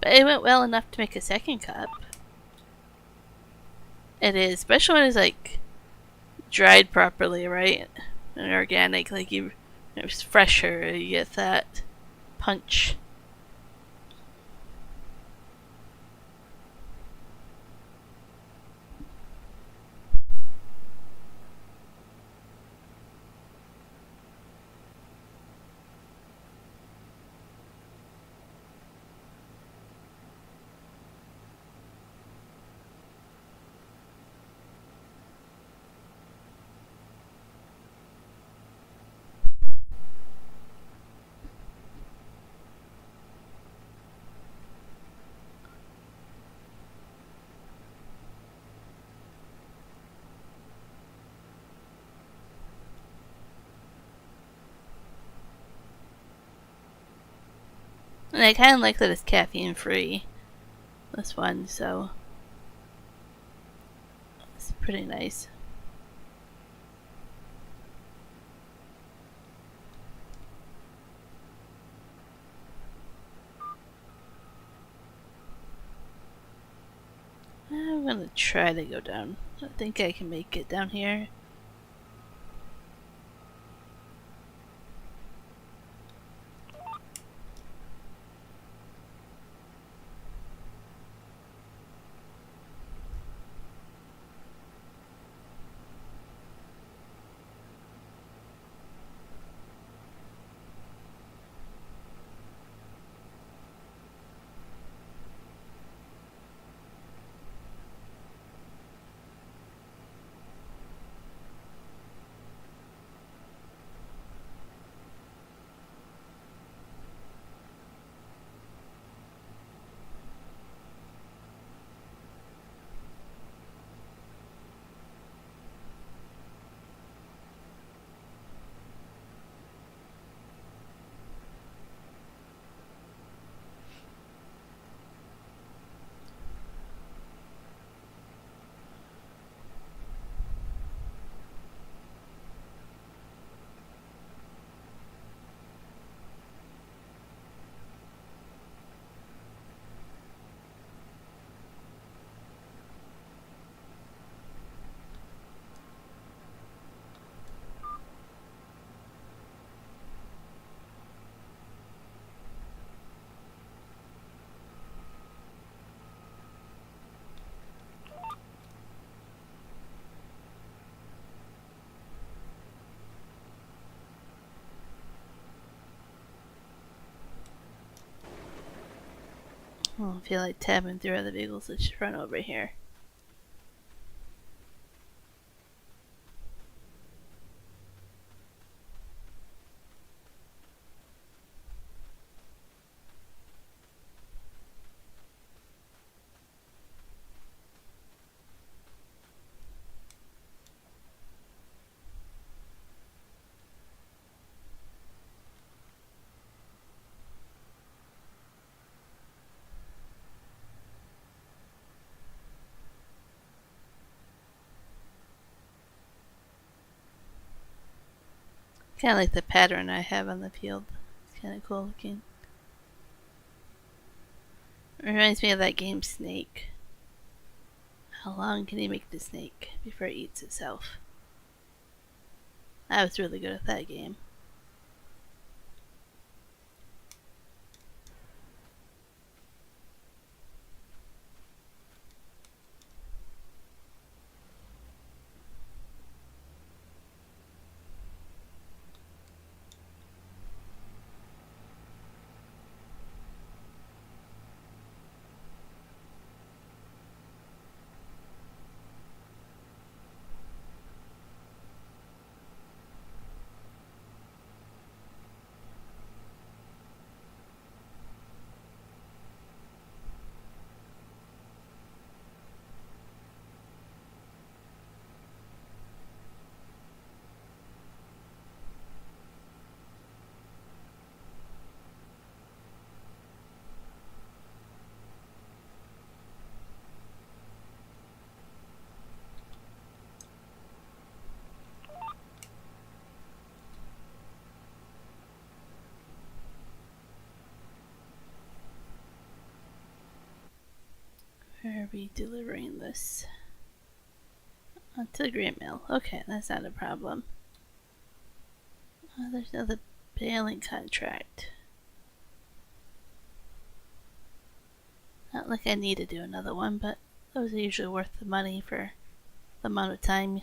But it went well enough to make a second cup. It is, especially when it's like dried properly, right? And organic, like it's fresher. You get that punch. And I kind of like that it's caffeine free. This one, so it's pretty nice. I'm gonna try to go down. I think I can make it down here. I don't feel like tabbing through other vehicles. Let's just run over here. Kind of like the pattern I have on the field. It's kind of cool looking. It reminds me of that game Snake. How long can you make the snake before it eats itself? I was really good at that game. Where are we delivering this? Onto the green mill. Okay, that's not a problem. Oh, there's another baling contract. Not like I need to do another one, but those are usually worth the money for the amount of time.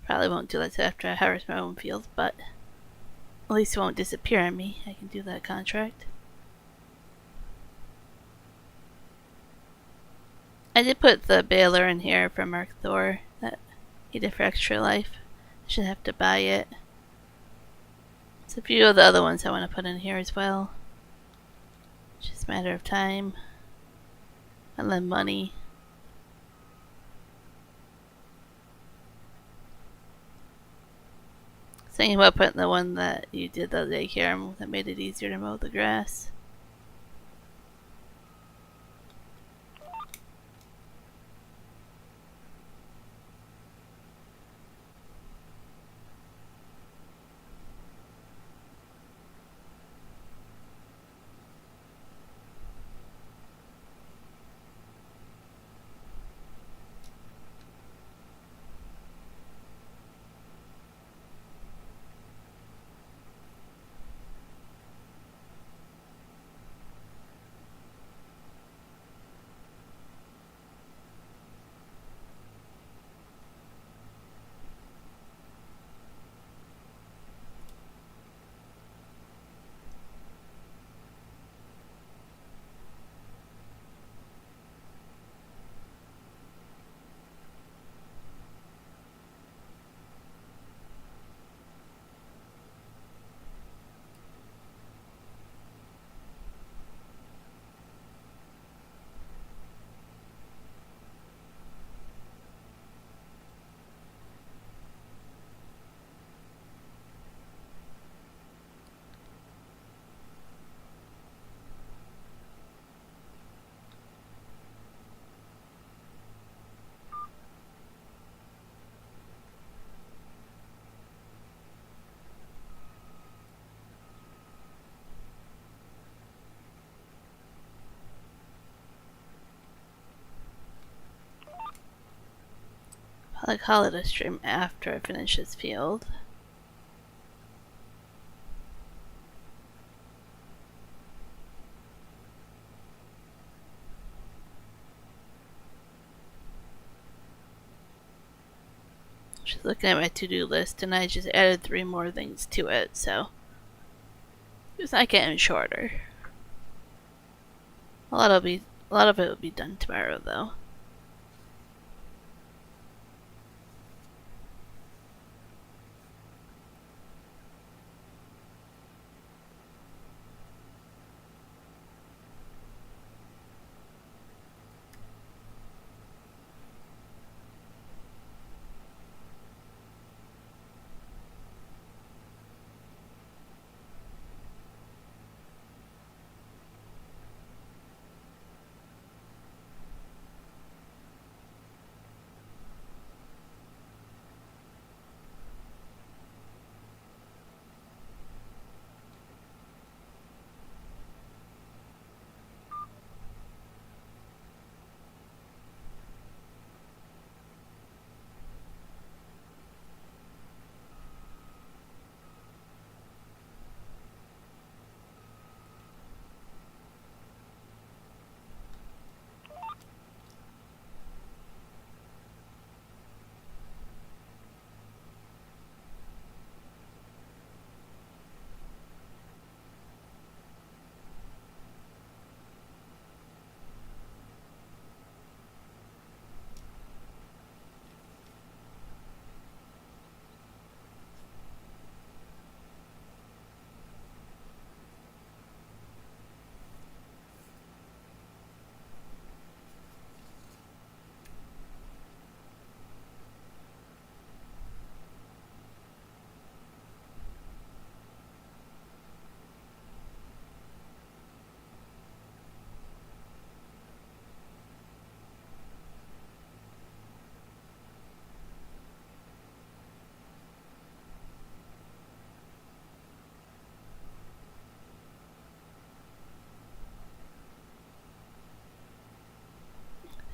Probably won't do that till after I harvest my own field, but at least it won't disappear on me. I can do that contract. I did put the baler in here from Mark Thor that he did for extra life. I should have to buy it. There's a few of the other ones I want to put in here as well. It's just a matter of time and then money. Thinking about putting the one that you did the other day here that made it easier to mow the grass. I'll call it a stream after I finish this field. Just looking at my to-do list, and I just added 3 more things to it, so it's not getting shorter. A lot of it will be done tomorrow, though.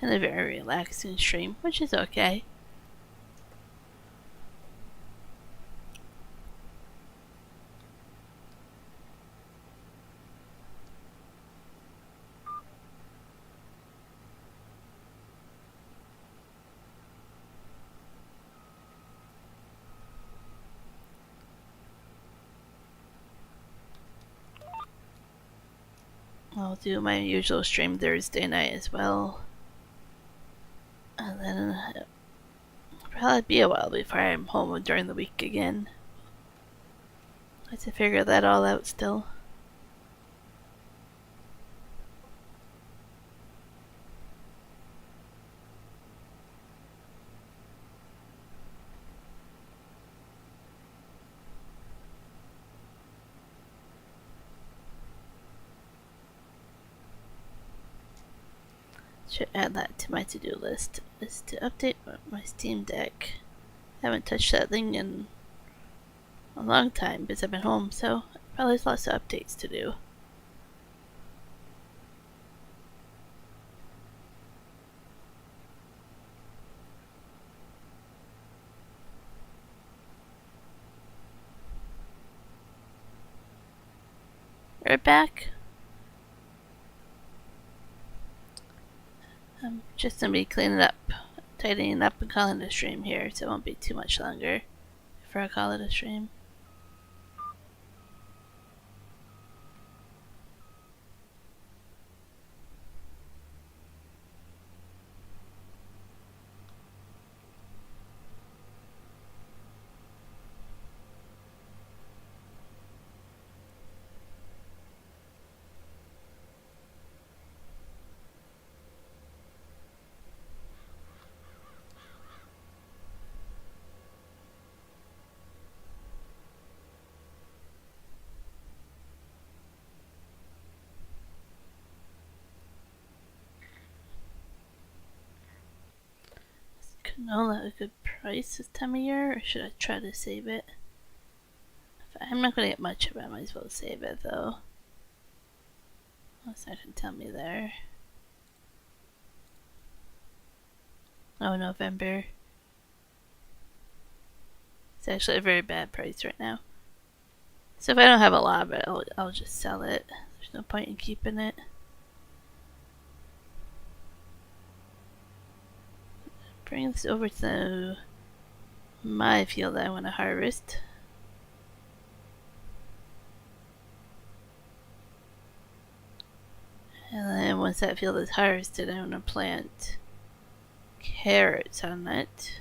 and a very relaxing stream, which is okay. I'll do my usual stream Thursday night as well. And then it'll probably be a while before I'm home during the week again. I have to figure that all out still. Should add that to my to-do list, is to update my Steam Deck. I haven't touched that thing in a long time because I've been home, so probably there's lots of updates to do. We're back. I'm just gonna be cleaning up, tidying up, and calling it a stream here, so it won't be too much longer before I call it a stream. Canola a good price this time of year, or should I try to save it? I'm not gonna get much of it, I might as well save it though. What's that gonna tell me there? Oh, November. It's actually a very bad price right now. So if I don't have a lot of it, I'll just sell it. There's no point in keeping it. Bring this over to my field that I want to harvest. And then once that field is harvested, I want to plant carrots on it.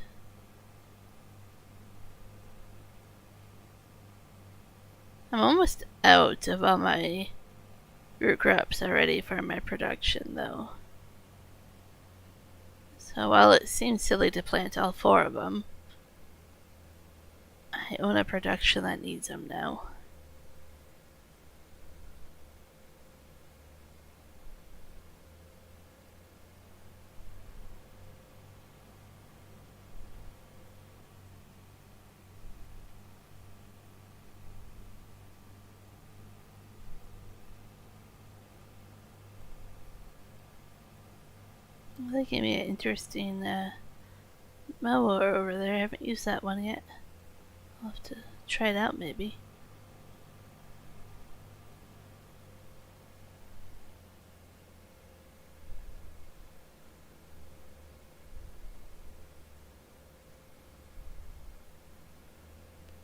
I'm almost out of all my root crops already for my production though. So while it seems silly to plant all 4 of them, I own a production that needs them now. They gave me an interesting mower over there. I haven't used that one yet. I'll have to try it out maybe.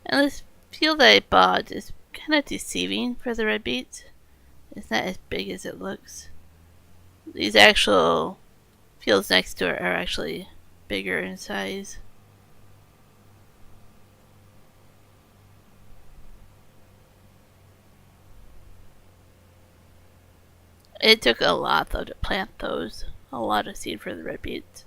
And this field that I bought is kind of deceiving for the red beets. It's not as big as it looks. These actual fields next to it are actually bigger in size. It took a lot though to plant those. A lot of seed for the red beets.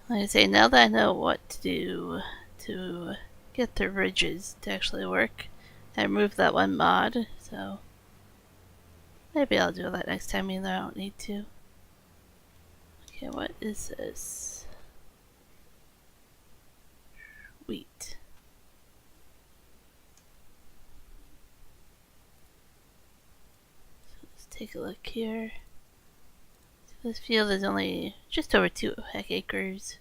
Like I say, now that I know what to do to get the ridges to actually work. I removed that one mod, so maybe I'll do that next time, even though I don't need to. Okay, what is this? Wheat. So let's take a look here. So this field is only just over 2 acres.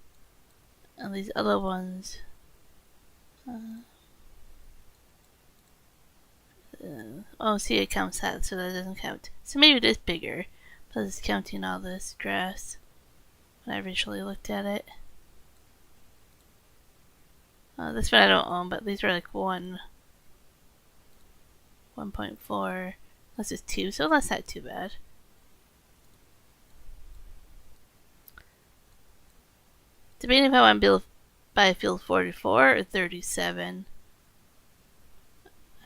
And these other ones, oh, see, it counts that, so that doesn't count. So maybe it is bigger, but it's counting all this grass when I originally looked at it. This one I don't own, but these were like 1.4. This is 2, so that's not too bad. Debating if I want to buy field 44 or 37.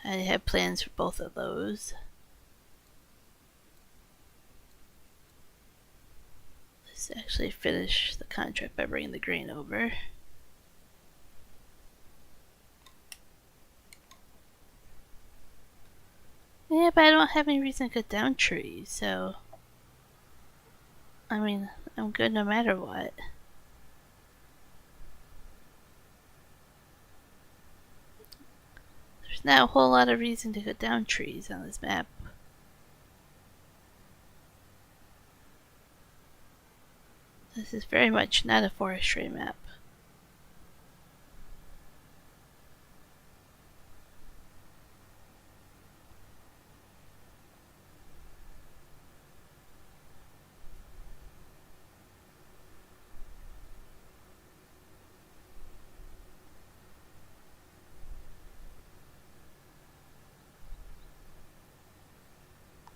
I have plans for both of those. Let's actually finish the contract by bringing the grain over. Yeah, but I don't have any reason to cut down trees, so I mean, I'm good no matter what. There's not a whole lot of reason to cut down trees on this map. This is very much not a forestry map.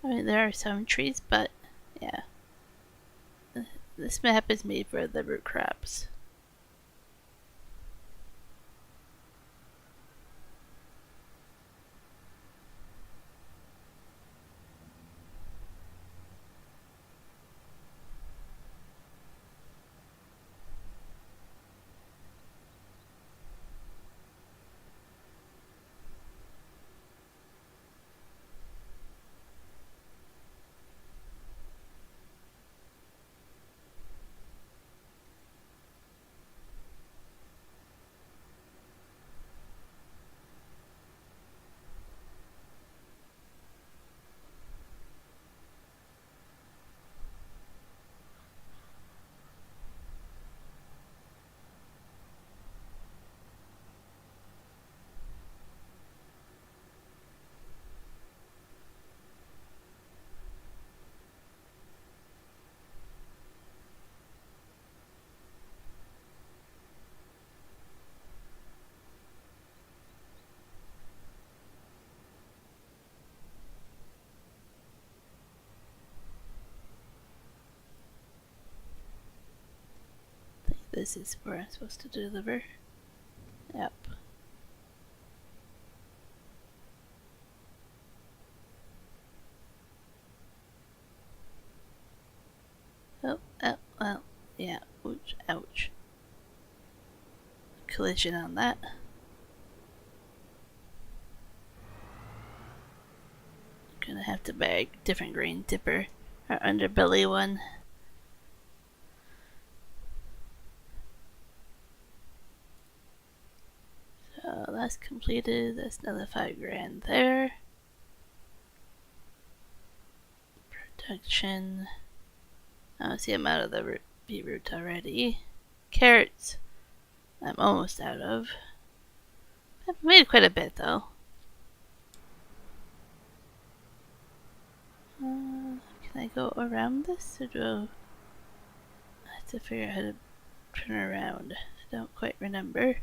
I mean, there are some trees, but yeah. This map is made for the root crops. I think this is where I'm supposed to deliver. Yep. Oh, well, yeah, ouch, ouch. Collision on that. Gonna have to buy a different grain tipper, or underbelly one. So that's completed. That's another $5,000 there. Production. Oh, see, I'm out of the beetroot already. Carrots, I'm almost out of. I've made quite a bit though. Can I go around this, or do I have to figure out how to turn around? I don't quite remember.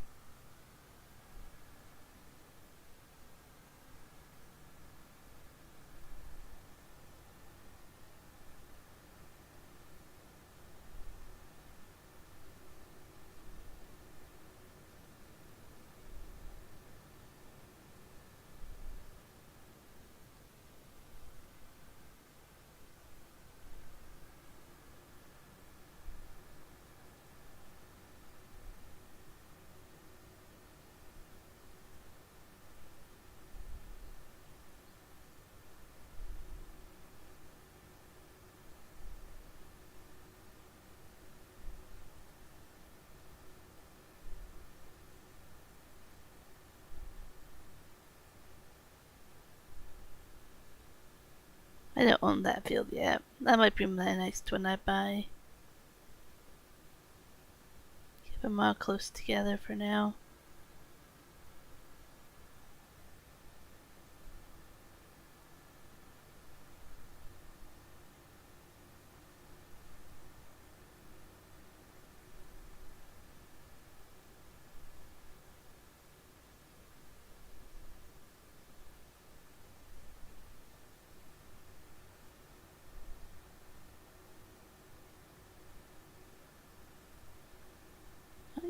I don't own that field yet. That might be my next one I buy. Keep them all close together for now.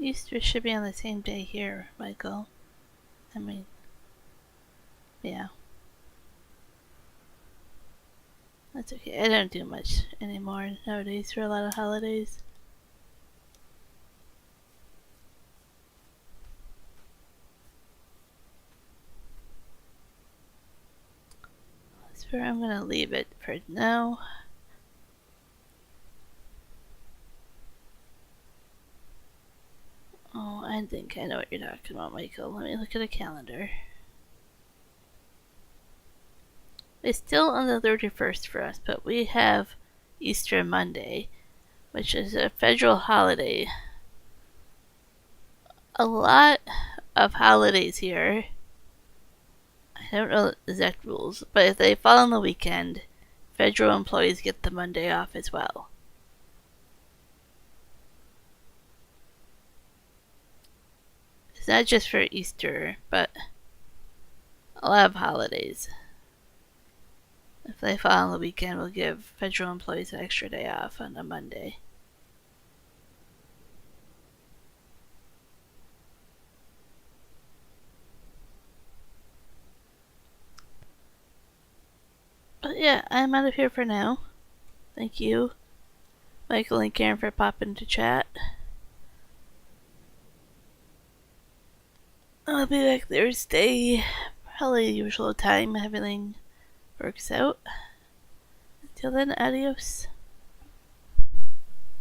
Easter should be on the same day here, Michael. I mean, yeah. That's okay. I don't do much anymore nowadays for a lot of holidays. That's where I'm gonna leave it for now. Oh, I think I know what you're talking about, Michael. Let me look at a calendar. It's still on the 31st for us, but we have Easter Monday, which is a federal holiday. A lot of holidays here, I don't know the exact rules, but if they fall on the weekend, federal employees get the Monday off as well. It's not just for Easter, but a lot of holidays. If they fall on the weekend, we'll give federal employees an extra day off on a Monday. But yeah, I'm out of here for now. Thank you, Michael and Karen, for popping to chat. I'll be back Thursday, probably the usual time. Everything works out. Until then, adios.